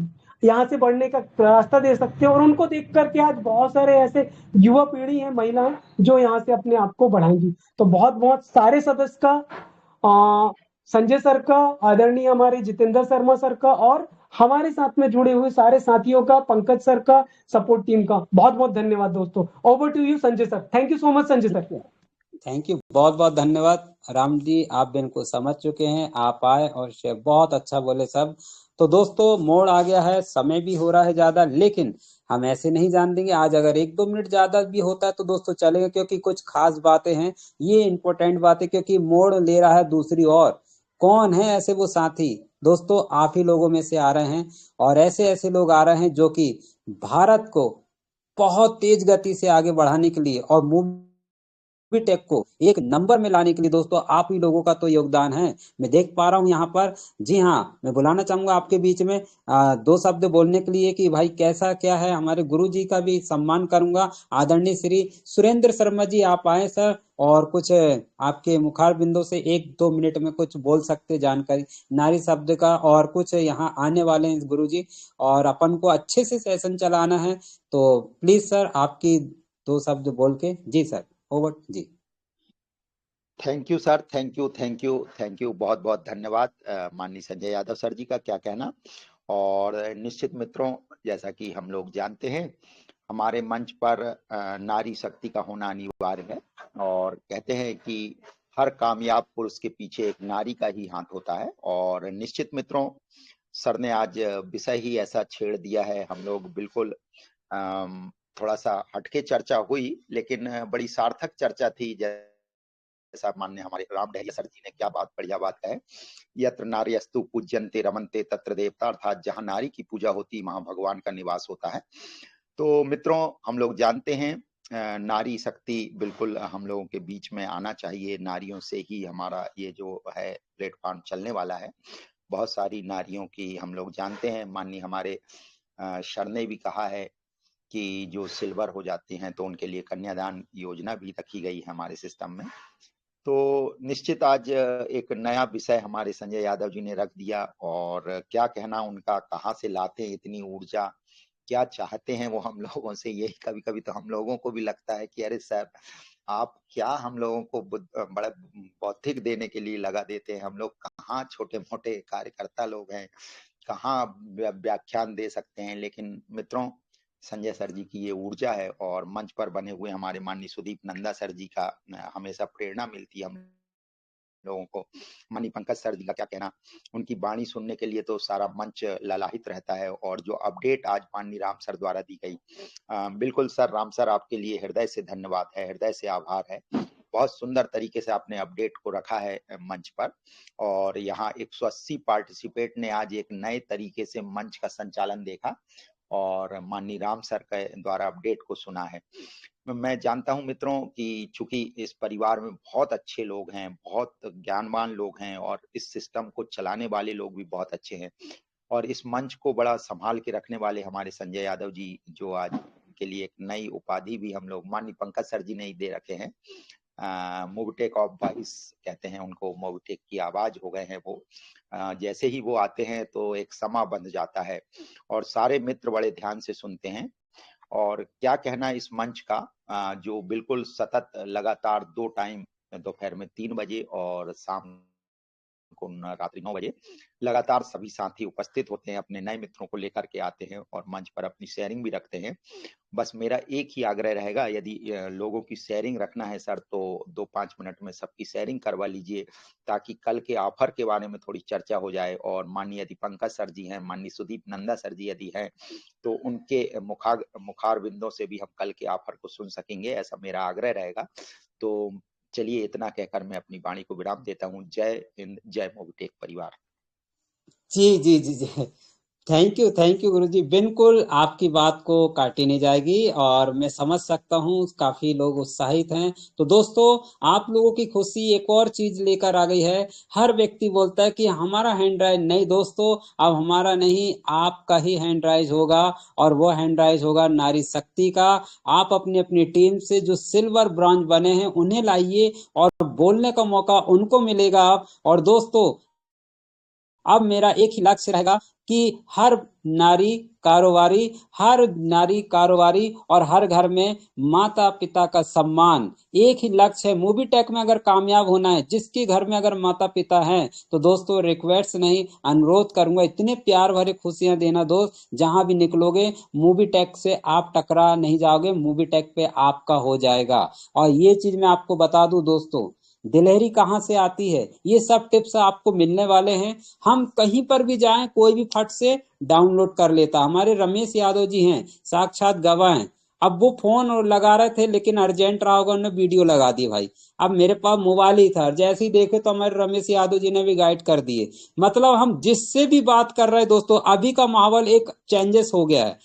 यहाँ से बढ़ने का रास्ता दे सकते हैं। और उनको देख करके आज बहुत सारे ऐसे युवा पीढ़ी है, महिलाएं, जो यहाँ से अपने आप को बढ़ाएंगी। तो बहुत बहुत सारे सदस्य का, संजय सर का, आदरणीय हमारे जितेंद्र शर्मा सर का, और हमारे साथ में जुड़े हुए सारे साथियों का, पंकज सर का, सपोर्ट टीम का बहुत बहुत धन्यवाद दोस्तों। Over to you Sanjay sir. Thank you so much Sanjay sir. Thank you, बहुत बहुत धन्यवाद राम जी, आप भी इनको समझ चुके हैं, आप आए और शेयर बहुत अच्छा बोले सब। तो दोस्तों मोड़ आ गया है, समय भी हो रहा है ज्यादा, लेकिन हम ऐसे नहीं जान देंगे। आज अगर 1-2 मिनट ज्यादा भी होता है तो दोस्तों चलेगा, क्योंकि कुछ खास बातें हैं, ये इंपॉर्टेंट बातें, क्योंकि मोड़ ले रहा है दूसरी ओर। कौन है ऐसे वो साथी? दोस्तों आप ही लोगों में से आ रहे हैं, और ऐसे ऐसे लोग आ रहे हैं जो कि भारत को बहुत तेज गति से आगे बढ़ाने के लिए और टेक को एक नंबर में लाने के लिए दोस्तों आप ही लोगों का तो योगदान है। मैं देख पा रहा हूं यहाँ पर। जी हाँ, मैं बुलाना चाहूंगा आपके बीच में 2 शब्द बोलने के लिए कि भाई कैसा क्या है। हमारे गुरु जी का भी सम्मान करूंगा, आदरणीय श्री सुरेंद्र शर्मा जी, आप आए सर, और कुछ आपके मुखार बिंदु से 1-2 मिनट में कुछ बोल सकते जानकारी नारी शब्द का, और कुछ यहाँ आने वाले हैं गुरु जी, और अपन को अच्छे से सेशन चलाना है। तो प्लीज सर आपकी 2 शब्द बोल के। जी सर, ओवर जी। Thank you sir, thank you, thank you, thank you, बहुत बहुत धन्यवाद माननीय संजय यादव सर जी का, क्या कहना। और निश्चित मित्रों, जैसा कि हम लोग जानते हैं, हमारे मंच पर नारी शक्ति का होना अनिवार्य है, और कहते हैं कि हर कामयाब पुरुष के पीछे एक नारी का ही हाथ होता है। और निश्चित मित्रों, सर ने आज विषय ही ऐसा छेड़ दिया है, हम लोग बिल्कुल थोड़ा सा हटके चर्चा हुई, लेकिन बड़ी सार्थक चर्चा थी। जैसा माननीय हमारे राम डहरिया सर जी ने क्या बात बढ़िया बात है, यत्र नार्यस्तु पूज्यन्ते रमन्ते तत्र देवता, अर्थात जहां नारी की पूजा होती वहां भगवान का निवास होता है। तो मित्रों, हम लोग जानते हैं नारी शक्ति बिल्कुल हम लोगों के बीच में आना चाहिए। नारियों से ही हमारा ये जो है प्लेटफॉर्म चलने वाला है। बहुत सारी नारियों की हम लोग जानते हैं, माननीय हमारे सर ने भी कहा है कि जो सिल्वर हो जाते हैं तो उनके लिए कन्यादान योजना भी रखी गई है हमारे सिस्टम में। तो निश्चित आज एक नया विषय हमारे संजय यादव जी ने रख दिया, और क्या कहना उनका, कहाँ से लाते हैं इतनी ऊर्जा, क्या चाहते हैं वो हम लोगों से। यही कभी कभी तो हम लोगों को भी लगता है कि अरे सर आप क्या हम लोगों को बड़ा बौद्धिक देने के लिए लगा देते हैं। हम लोग कहाँ छोटे मोटे कार्यकर्ता लोग हैं, कहाँ व्याख्यान दे सकते हैं। लेकिन मित्रों, संजय सर जी की ये ऊर्जा है, और मंच पर बने हुए हमारे माननीय सुदीप नंदा सर जी का हमेशा प्रेरणा मिलती है हम लोगों को। माननीय पंकज सर जी का क्या कहना, उनकी वाणी सुनने के लिए तो सारा मंच ललाहित रहता है। और जो अपडेट आज माननीय राम सर द्वारा दी गई, बिल्कुल सर, राम सर आपके लिए हृदय से धन्यवाद है, हृदय से आभार है। बहुत सुंदर तरीके से आपने अपडेट को रखा है मंच पर, और यहाँ 180 पार्टिसिपेट ने आज एक नए तरीके से मंच का संचालन देखा और माननीय राम सर के द्वारा अपडेट को सुना है। मैं जानता हूं मित्रों कि चूंकि इस परिवार में बहुत अच्छे लोग हैं, बहुत ज्ञानवान लोग हैं, और इस सिस्टम को चलाने वाले लोग भी बहुत अच्छे हैं, और इस मंच को बड़ा संभाल के रखने वाले हमारे संजय यादव जी, जो आज के लिए एक नई उपाधि भी हम लोग माननीय पंकज सर जी ने ही दे रखे हैं। मोबिटेक ऑफ वॉइस कहते हैं उनको, मोबिटेक की आवाज हो गए हैं वो। जैसे ही वो आते हैं तो एक समा बंध जाता है, और सारे मित्र बड़े ध्यान से सुनते हैं। और क्या कहना इस मंच का, जो बिल्कुल सतत लगातार 2 टाइम, दोपहर में 3 बजे और शाम को रात्रि 9 बजे लगातार सभी साथी उपस्थित होते हैं, अपने नए मित्रों को लेकर के आते हैं और मंच पर अपनी शेयरिंग भी रखते हैं। बस मेरा एक ही आग्रह रहेगा, यदि लोगों की शेयरिंग रखना है सर, तो 2-5 मिनट में सबकी शेयरिंग करवा लीजिए, ताकि कल के ऑफर के बारे में थोड़ी चर्चा हो जाए। और माननीय यदि पंकज सर जी हैं, माननीय सुदीप नंदा सर जी यदि हैं, तो उनके मुखार बिंदों से भी हम कल के ऑफर को सुन सकेंगे, ऐसा मेरा आग्रह रहेगा। तो चलिए, इतना कहकर मैं अपनी वाणी को विराम देता हूँ। जय हिंद, जय मोबिटेक परिवार। जी जी जी जी, थैंक यू गुरुजी। बिल्कुल आपकी बात को काटी नहीं जाएगी, और मैं समझ सकता हूँ काफी लोग उत्साहित हैं। तो दोस्तों, आप लोगों की खुशी एक और चीज लेकर आ गई है। हर व्यक्ति बोलता है कि हमारा हैंड राइज नहीं। दोस्तों, अब हमारा नहीं, आपका ही हैंड राइज होगा, और वो हैंड राइज होगा नारी शक्ति का। आप अपनी अपनी टीम से जो सिल्वर ब्रॉन्ज बने हैं उन्हें लाइए, और बोलने का मौका उनको मिलेगा। और दोस्तों, अब मेरा एक ही लक्ष्य रहेगा कि हर नारी कारोबारी और हर घर में माता पिता का सम्मान, एक ही लक्ष्य है। मूवी टेक में अगर कामयाब होना है, जिसके घर में अगर माता पिता हैं, तो दोस्तों रिक्वेस्ट नहीं, अनुरोध करूंगा, इतने प्यार भरे खुशियां देना दोस्त, जहां भी निकलोगे मूवी टेक से आप टकरा नहीं जाओगे, मूवी टेक पे आपका हो जाएगा। और ये चीज मैं आपको बता दूं दोस्तों, दिलहरी कहाँ से आती है, ये सब टिप्स आपको मिलने वाले हैं। हम कहीं पर भी जाएं, कोई भी फट से डाउनलोड कर लेता। हमारे रमेश यादव जी हैं, साक्षात गवाह हैं। अब वो फोन और लगा रहे थे, लेकिन अर्जेंट रहा होगा, उन्होंने वीडियो लगा दी भाई। अब मेरे पास मोबाइल ही था, जैसे ही देखे तो हमारे रमेश यादव जी ने भी गाइड कर दिए। मतलब हम जिससे भी बात कर रहे हैं दोस्तों, अभी का माहौल एक चेंजेस हो गया है।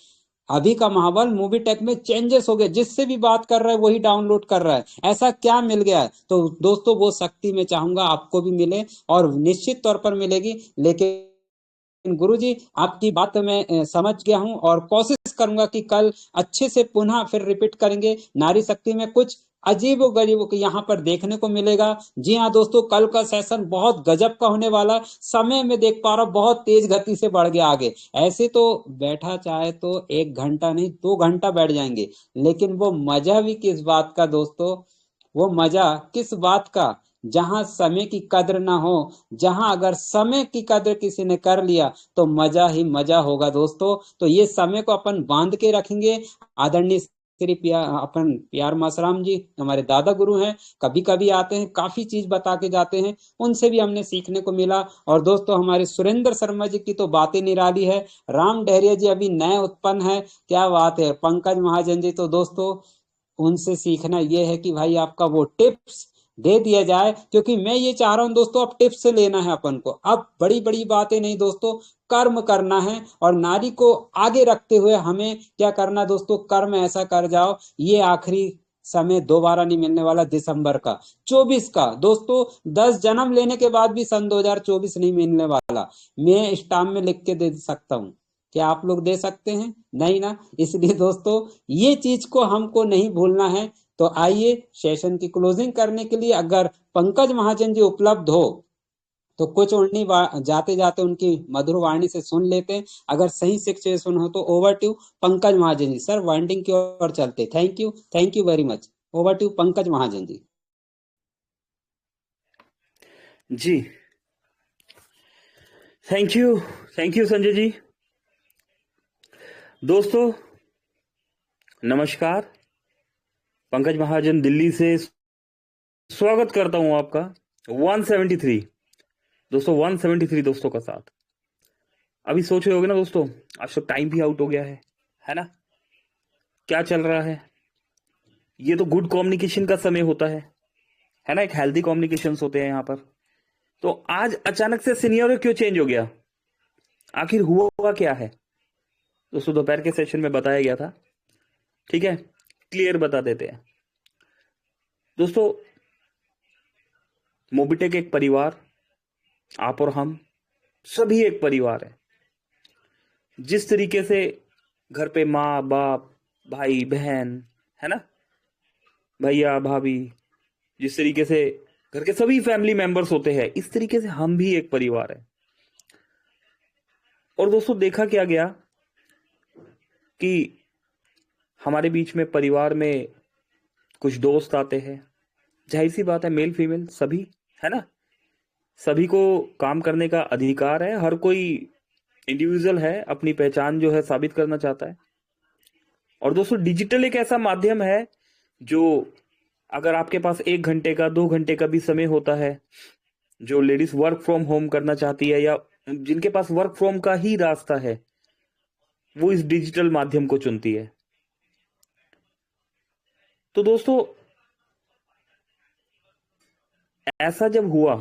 अभी का माहौल मूवी टेक में चेंजेस हो गया, जिससे भी बात कर रहा है वही डाउनलोड कर रहा है। ऐसा क्या मिल गया है? तो दोस्तों, वो शक्ति मैं चाहूंगा आपको भी मिले, और निश्चित तौर पर मिलेगी। लेकिन गुरुजी, आपकी बात मैं समझ गया हूं, और कोशिश करूंगा कि कल अच्छे से पुनः फिर रिपीट करेंगे। नारी शक्ति में कुछ अजीब गरीब को यहाँ पर देखने को मिलेगा। जी हाँ दोस्तों, कल का सेशन बहुत गजब का होने वाला है। समय में देख पा रहा हूं बहुत तेज गति से बढ़ गया आगे। ऐसे तो बैठा चाहे तो 1 घंटा नहीं 2 घंटा बैठ जाएंगे, लेकिन वो मजा भी किस बात का दोस्तों, वो मजा किस बात का, जहां समय की कद्र ना हो, जहां अगर समय की कद्र किसी ने कर लिया तो मजा ही मजा होगा दोस्तों। तो ये समय को अपन बांध के रखेंगे। आदरणीय श्री अपन प्यार मासराम जी हमारे दादा गुरु हैं, कभी कभी आते हैं, काफी चीज बता के जाते हैं, उनसे भी हमने सीखने को मिला। और दोस्तों, हमारे सुरेंद्र शर्मा जी की तो बातें निराली है। राम डहरिया जी अभी नए उत्पन्न है, क्या बात है। पंकज महाजन जी, तो दोस्तों उनसे सीखना यह है कि भाई आपका वो टिप्स दे दिया जाए, क्योंकि मैं ये चाह रहा हूँ दोस्तों, अब टिप्स से लेना है अपन को, अब बड़ी बड़ी बातें नहीं दोस्तों, कर्म करना है। और नारी को आगे रखते हुए हमें क्या करना है दोस्तों, कर्म ऐसा कर जाओ, ये आखिरी समय दोबारा नहीं मिलने वाला, दिसंबर का 24 का दोस्तों, 10 जन्म लेने के बाद भी सन 2024 नहीं मिलने वाला। मैं स्टाम्प में लिख के दे सकता हूँ, क्या आप लोग दे सकते हैं? नहीं ना। इसलिए दोस्तों ये चीज को हमको नहीं भूलना है। तो आइए सेशन की क्लोजिंग करने के लिए अगर पंकज महाजन जी उपलब्ध हो तो कुछ उन्हीं जाते जाते उनकी मधुर वाणी से सुन लेते हैं। अगर सही सिचुएशन हो तो over to Pankaj Mahajan ji. Sir winding की ओर चलते। Thank you very much. Over to Pankaj Mahajan ji. जी, थैंक यू संजय जी। दोस्तों नमस्कार, पंकज महाजन दिल्ली से स्वागत करता हूं आपका 173 दोस्तों, 173 दोस्तों का साथ। अभी सोच रहे होगे ना दोस्तों, आज तो टाइम भी आउट हो गया है ना? क्या चल रहा है? ये तो गुड कम्युनिकेशन का समय होता है ना? एक हेल्दी कम्युनिकेशन होते हैं यहाँ पर। तो आज अचानक से सिनेरियो क्यों चेंज हो गया? आखिर हुआ क्या है दोस्तों? दोपहर के सेशन में बताया गया था, ठीक है, क्लियर बता देते हैं दोस्तों। मोबिटेक एक परिवार, आप और हम सभी एक परिवार है। जिस तरीके से घर पे माँ बाप भाई बहन है ना, भैया भाभी, जिस तरीके से घर के सभी फैमिली मेंबर्स होते हैं, इस तरीके से हम भी एक परिवार है। और दोस्तों देखा क्या गया कि हमारे बीच में परिवार में कुछ दोस्त आते हैं, जाहिर सी बात है मेल फीमेल सभी, है ना? सभी को काम करने का अधिकार है, हर कोई इंडिविजुअल है, अपनी पहचान जो है साबित करना चाहता है। और दोस्तों डिजिटल एक ऐसा माध्यम है जो, अगर आपके पास 1 घंटे का 2 घंटे का भी समय होता है, जो लेडीज वर्क फ्रॉम होम करना चाहती है या जिनके पास वर्क फ्रॉम का ही रास्ता है, वो इस डिजिटल माध्यम को चुनती है। तो दोस्तों ऐसा जब हुआ,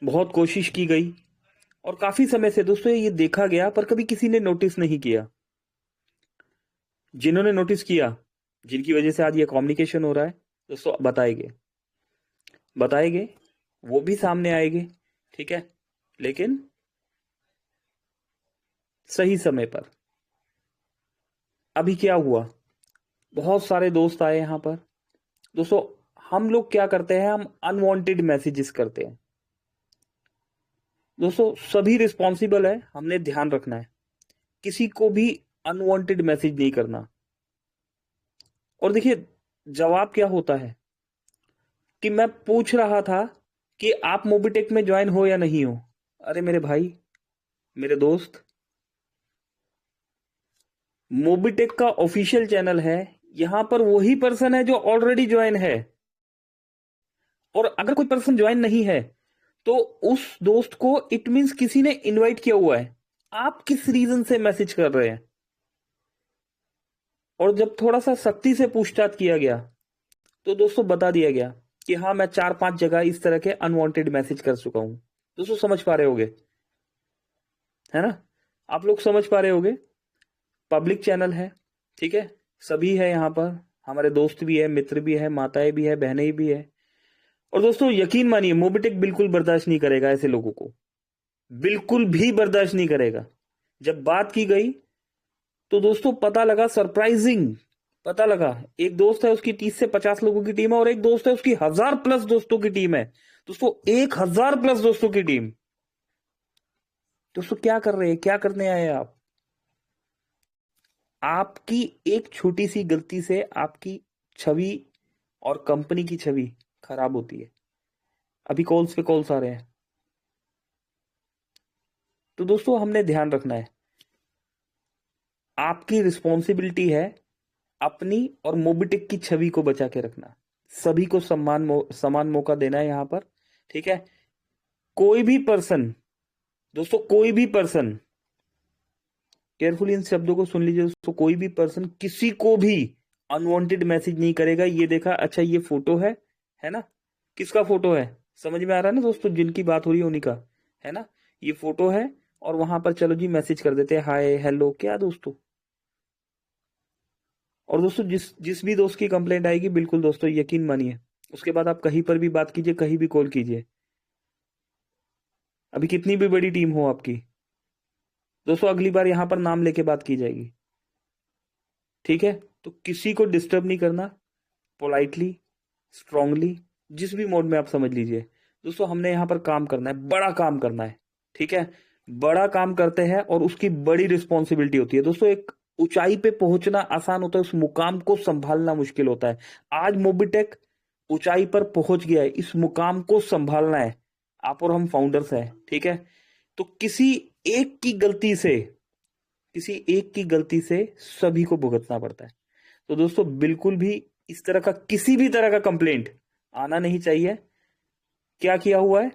बहुत कोशिश की गई और काफी समय से दोस्तों ये देखा गया, पर कभी किसी ने नोटिस नहीं किया। जिन्होंने नोटिस किया, जिनकी वजह से आज ये कम्युनिकेशन हो रहा है दोस्तों, बताएंगे, वो भी सामने आएंगे, ठीक है, लेकिन सही समय पर। अभी क्या हुआ, बहुत सारे दोस्त आए यहां पर दोस्तों। हम लोग क्या करते हैं, हम अनवांटेड मैसेजेस करते हैं दोस्तों। सभी रिस्पॉन्सिबल है, हमने ध्यान रखना है, किसी को भी अनवांटेड मैसेज नहीं करना। और देखिए जवाब क्या होता है कि मैं पूछ रहा था कि आप मोबिटेक में ज्वाइन हो या नहीं हो। अरे मेरे भाई, मेरे दोस्त, मोबिटेक का ऑफिशियल चैनल है, यहां पर वही पर्सन है जो ऑलरेडी ज्वाइन है। और अगर कोई पर्सन ज्वाइन नहीं है तो उस दोस्त को इट मींस किसी ने इनवाइट किया हुआ है। आप किस रीजन से मैसेज कर रहे हैं? और जब थोड़ा सा सख्ती से पूछताछ किया गया तो दोस्तों बता दिया गया कि हाँ, मैं 4-5 जगह इस तरह के अनवांटेड मैसेज कर चुका हूं। दोस्तों समझ पा रहे होगे, है ना? आप लोग समझ पा रहे होगे। पब्लिक चैनल है, ठीक है, सभी है यहाँ पर, हमारे दोस्त भी है, मित्र भी है, माताएं भी है, बहनें भी है। और दोस्तों यकीन मानिए, मोबिटेक बिल्कुल बर्दाश्त नहीं करेगा ऐसे लोगों को, बिल्कुल भी बर्दाश्त नहीं करेगा। जब बात की गई तो दोस्तों पता लगा, सरप्राइजिंग पता लगा, एक दोस्त है उसकी 30 से 50 लोगों की टीम है, और एक दोस्त है उसकी 1000+ दोस्तों की टीम है। दोस्तों 1000+ दोस्तों की टीम। दोस्तों क्या कर रहे हैं, क्या करने आए आप? आपकी एक छोटी सी गलती से आपकी छवि और कंपनी की छवि खराब होती है। अभी कॉल्स पे कॉल्स आ रहे हैं। तो दोस्तों हमने ध्यान रखना है, आपकी रिस्पॉन्सिबिलिटी है अपनी और मोबिटेक की छवि को बचा के रखना। सभी को समान मौका देना है यहां पर, ठीक है? कोई भी पर्सन दोस्तों, कोई भी पर्सन, केयरफुली इन शब्दों को सुन लीजिए दोस्तों, कोई भी पर्सन किसी को भी अनवांटेड मैसेज नहीं करेगा। ये देखा, अच्छा ये फोटो है है ना? किसका फोटो है? समझ में आ रहा है ना दोस्तों, जिनकी बात हो रही है उन्हीं का, है ना? ये फोटो है और वहां पर चलो जी मैसेज कर देते हैं, हाय हेलो, क्या दोस्तों। और दोस्तों जिस जिस भी दोस्त की कंप्लेंट आएगी, बिल्कुल दोस्तों यकीन मानिए, उसके बाद आप कहीं पर भी बात कीजिए, कहीं भी कॉल कीजिए, अभी कितनी भी बड़ी टीम हो आपकी, दोस्तों अगली बार यहां पर नाम लेके बात की जाएगी, ठीक है? तो किसी को डिस्टर्ब नहीं करना, पोलाइटली, स्ट्रांगली, जिस भी मोड में आप समझ लीजिए। दोस्तों हमने यहाँ पर काम करना है, बड़ा काम करना है, ठीक है? बड़ा काम करते हैं और उसकी बड़ी रिस्पॉन्सिबिलिटी होती है। दोस्तों एक ऊंचाई पे पहुंचना आसान होता है, उस मुकाम को संभालना मुश्किल होता है। आज मोबिटेक ऊंचाई पर पहुंच गया है, इस मुकाम को संभालना है। आप और हम फाउंडर्स हैं, ठीक है? तो किसी एक की गलती से सभी को भुगतना पड़ता है। तो दोस्तों बिल्कुल भी इस तरह का किसी भी तरह का कंप्लेंट आना नहीं चाहिए। क्या किया हुआ है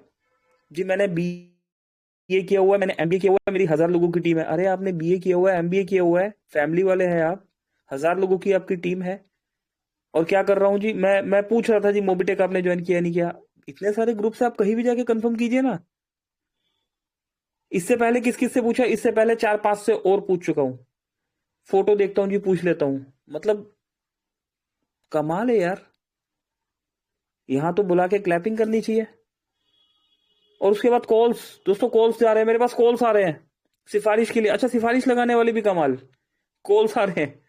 जी? मैंने बीए किया हुआ है, मैंने एमबीए किया हुआ है, मेरी 1000 लोगों की टीम है। अरे आपने बीए किया हुआ है, एमबीए किया हुआ है, फैमिली वाले हैं आप, 1000 लोगों की आपकी टीम है, और क्या कर रहा हूं जी? मैं पूछ रहा था जी मोबिटेक आपने ज्वाइन किया नहीं किया? इतने सारे ग्रुप से आप कहीं भी जाके कंफर्म कीजिए ना। इससे पहले किस किस से पूछा? इससे पहले 4-5 से और पूछ चुका हूं, फोटो देखता हूं जी, पूछ लेता हूं। मतलब कमाल है यार, यहां तो बुला के क्लैपिंग करनी चाहिए। और उसके बाद कॉल्स, दोस्तों कॉल्स जा रहे हैं, मेरे पास कॉल्स आ रहे हैं सिफारिश के लिए। अच्छा, सिफारिश लगाने वाले भी कमाल, कॉल्स आ रहे हैं।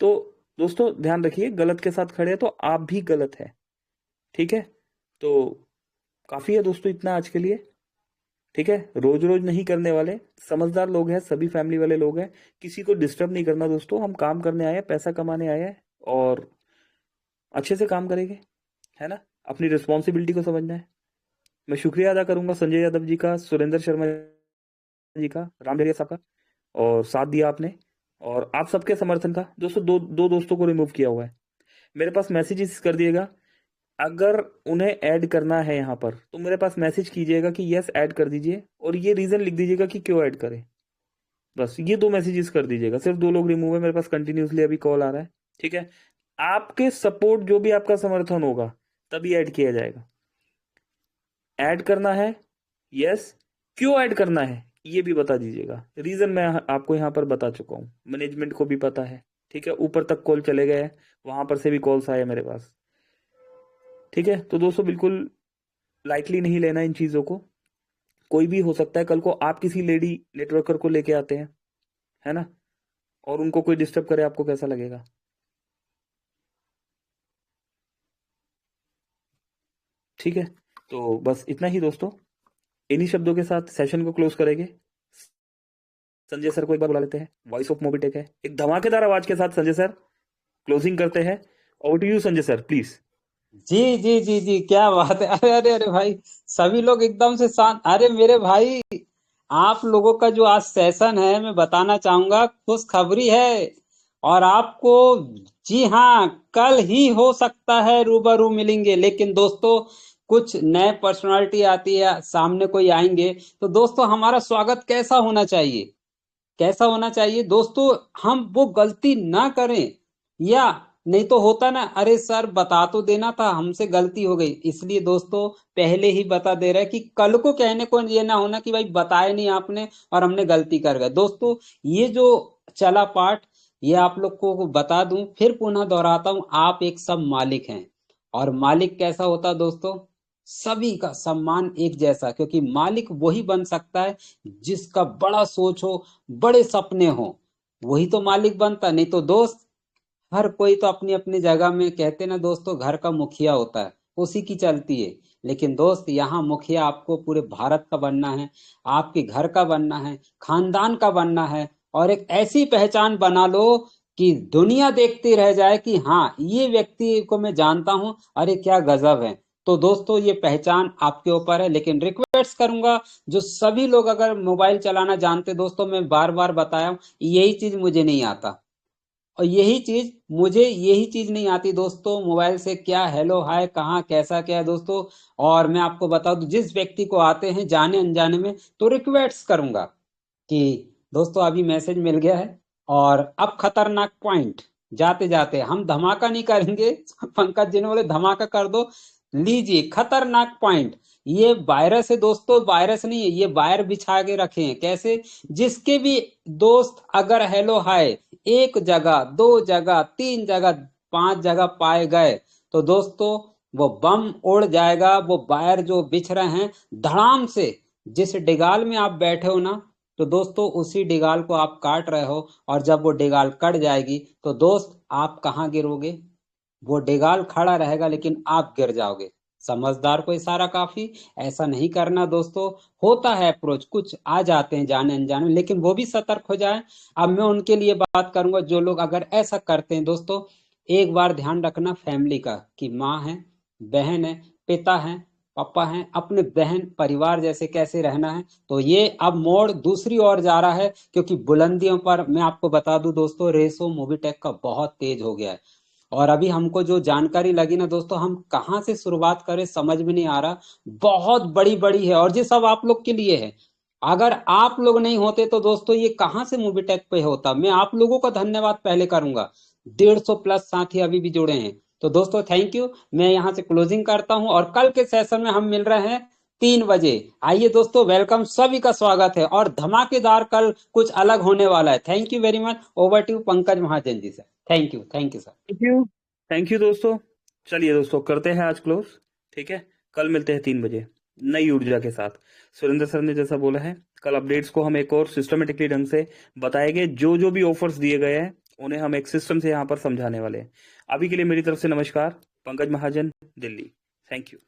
तो दोस्तों ध्यान रखिए, गलत के साथ खड़े हैं तो आप भी गलत है, ठीक है? तो काफी है दोस्तों इतना आज के लिए, ठीक है? रोज रोज नहीं करने वाले, समझदार लोग हैं, सभी फैमिली वाले लोग हैं, किसी को डिस्टर्ब नहीं करना दोस्तों। हम काम करने आए हैं, पैसा कमाने आए हैं, और अच्छे से काम करेंगे, है ना? अपनी रिस्पॉन्सिबिलिटी को समझना है। मैं शुक्रिया अदा करूंगा संजय यादव जी का, सुरेंद्र शर्मा जी का, राम डेरिया साहब का, और साथ दिया आपने, और आप सबके समर्थन का। दोस्तों दो दो दोस्तों को रिमूव किया हुआ है, मेरे पास मैसेजेस कर दिएगा। अगर उन्हें ऐड करना है यहाँ पर तो मेरे पास मैसेज कीजिएगा कि यस ऐड कर दीजिए, और ये रीजन लिख दीजिएगा कि क्यों ऐड करें। बस ये 2 मैसेजेस कर दीजिएगा। सिर्फ 2 लोग रिमूव है, मेरे पास कंटिन्यूसली अभी कॉल आ रहा है, ठीक है? आपके सपोर्ट, जो भी आपका समर्थन होगा तभी ऐड किया जाएगा। ऐड करना है, यस, क्यों ऐड करना है ये भी बता दीजिएगा। रीजन मैं आपको यहाँ पर बता चुका हूँ, मैनेजमेंट को भी पता है, ठीक है? ऊपर तक कॉल चले गए, वहां पर से भी कॉल्स आए मेरे पास, ठीक है? तो दोस्तों बिल्कुल लाइटली नहीं लेना इन चीजों को। कोई भी हो सकता है, कल को आप किसी लेडी नेटवर्कर को लेके आते हैं, है ना, और उनको कोई डिस्टर्ब करे, आपको कैसा लगेगा? ठीक है? तो बस इतना ही दोस्तों, इन्हीं शब्दों के साथ सेशन को क्लोज करेंगे। संजय सर को एक बार बुला लेते हैं, वॉइस ऑफ मोबिटेक है, एक धमाकेदार आवाज के साथ संजय सर क्लोजिंग करते हैं। Over to you Sanjay sir, please. जी जी जी जी, क्या बात है। अरे अरे अरे भाई, सभी लोग एकदम से शांत। अरे मेरे भाई, आप लोगों का जो आज सेशन है, मैं बताना चाहूंगा, खुशखबरी है। और आपको, जी हाँ, कल ही हो सकता है रूबरू मिलेंगे, लेकिन दोस्तों कुछ नए पर्सनालिटी आती है, सामने कोई आएंगे, तो दोस्तों हमारा स्वागत कैसा होना चाहिए? कैसा होना चाहिए दोस्तों? हम वो गलती ना करें, या नहीं तो होता ना, अरे सर बता तो देना था, हमसे गलती हो गई। इसलिए दोस्तों पहले ही बता दे रहा है कि कल को कहने को ये ना होना कि भाई बताए नहीं आपने और हमने गलती कर गए। दोस्तों ये जो चला पाठ, ये आप लोग को बता दूं, फिर पुनः दोहराता हूं, आप एक सब मालिक हैं। और मालिक कैसा होता है दोस्तों? सभी का सम्मान एक जैसा, क्योंकि मालिक वही बन सकता है जिसका बड़ा सोच हो, बड़े सपने हो, वही तो मालिक बनता। नहीं तो दोस्त, हर कोई तो अपनी अपनी जगह में, कहते ना दोस्तों, घर का मुखिया होता है, उसी की चलती है। लेकिन दोस्त यहाँ मुखिया आपको पूरे भारत का बनना है, आपके घर का बनना है, खानदान का बनना है, और एक ऐसी पहचान बना लो कि दुनिया देखती रह जाए कि हाँ, ये व्यक्ति को मैं जानता हूं, अरे क्या गजब है। तो दोस्तों ये पहचान आपके ऊपर है। लेकिन रिक्वेस्ट करूंगा, जो सभी लोग अगर मोबाइल चलाना जानते, दोस्तों मैं बार बार बताया हूं, यही चीज मुझे नहीं आता, और यही चीज नहीं आती दोस्तों, मोबाइल से क्या हेलो हाय कहाँ कैसा क्या है दोस्तों। और मैं आपको बता दूं, जिस व्यक्ति को आते हैं जाने अनजाने में, तो रिक्वेस्ट करूंगा कि दोस्तों अभी मैसेज मिल गया है, और अब खतरनाक पॉइंट, जाते जाते हम धमाका नहीं करेंगे। पंकज जी ने बोले धमाका कर दो। लीजिए खतरनाक पॉइंट, ये वायरस है दोस्तों, वायरस नहीं है, ये वायर बिछा के रखे हैं। कैसे? जिसके भी दोस्त अगर हेलो हाय एक जगह, दो जगह, तीन जगह, पांच जगह पाए गए तो दोस्तों वो बम उड़ जाएगा। वो वायर जो बिछ रहे हैं धड़ाम से, जिस डिगाल में आप बैठे हो ना, तो दोस्तों उसी डिगाल को आप काट रहे हो, और जब वो डिगाल कट जाएगी तो दोस्त आप कहाँ गिरोगे? वो डिगाल खड़ा रहेगा लेकिन आप गिर जाओगे। समझदार को इशारा काफी। ऐसा नहीं करना दोस्तों। होता है अप्रोच, कुछ आ जाते हैं जाने अनजाने, लेकिन वो भी सतर्क हो जाए। अब मैं उनके लिए बात करूंगा जो लोग अगर ऐसा करते हैं। दोस्तों एक बार ध्यान रखना फैमिली का, कि माँ है, बहन है, पिता है, पापा है, अपने बहन परिवार जैसे कैसे रहना है। तो ये अब मोड़ दूसरी ओर जा रहा है, क्योंकि बुलंदियों पर मैं आपको बता दूं दोस्तों, रेसो मोबिटेक का बहुत तेज हो गया है। और अभी हमको जो जानकारी लगी ना दोस्तों, हम कहाँ से शुरुआत करें समझ में नहीं आ रहा। बहुत बड़ी बड़ी है, और ये सब आप लोग के लिए है। अगर आप लोग नहीं होते तो दोस्तों ये कहाँ से मूवी टेक पे होता। मैं आप लोगों का धन्यवाद पहले करूंगा। 150 प्लस साथी अभी भी जुड़े हैं। तो दोस्तों थैंक यू। मैं यहाँ से क्लोजिंग करता हूँ, और कल के सेशन में हम मिल रहे हैं 3 बजे। आइए दोस्तों, वेलकम, सभी का स्वागत है, और धमाकेदार कल कुछ अलग होने वाला है। Thank you very much. Over to Pankaj Mahajan ji sir. Thank you sir. Thank you दोस्तों। चलिए दोस्तों करते हैं आज क्लोज। ठीक है, कल मिलते हैं 3 बजे नई ऊर्जा के साथ। सुरेंद्र सर ने जैसा बोला है, कल अपडेट्स को हम एक और सिस्टमेटिकली ढंग से बताएंगे। जो जो भी ऑफर्स दिए गए हैं उन्हें हम एक सिस्टम से यहाँ पर समझाने वाले हैं। अभी के लिए मेरी तरफ से नमस्कार। पंकज महाजन, दिल्ली। Thank you.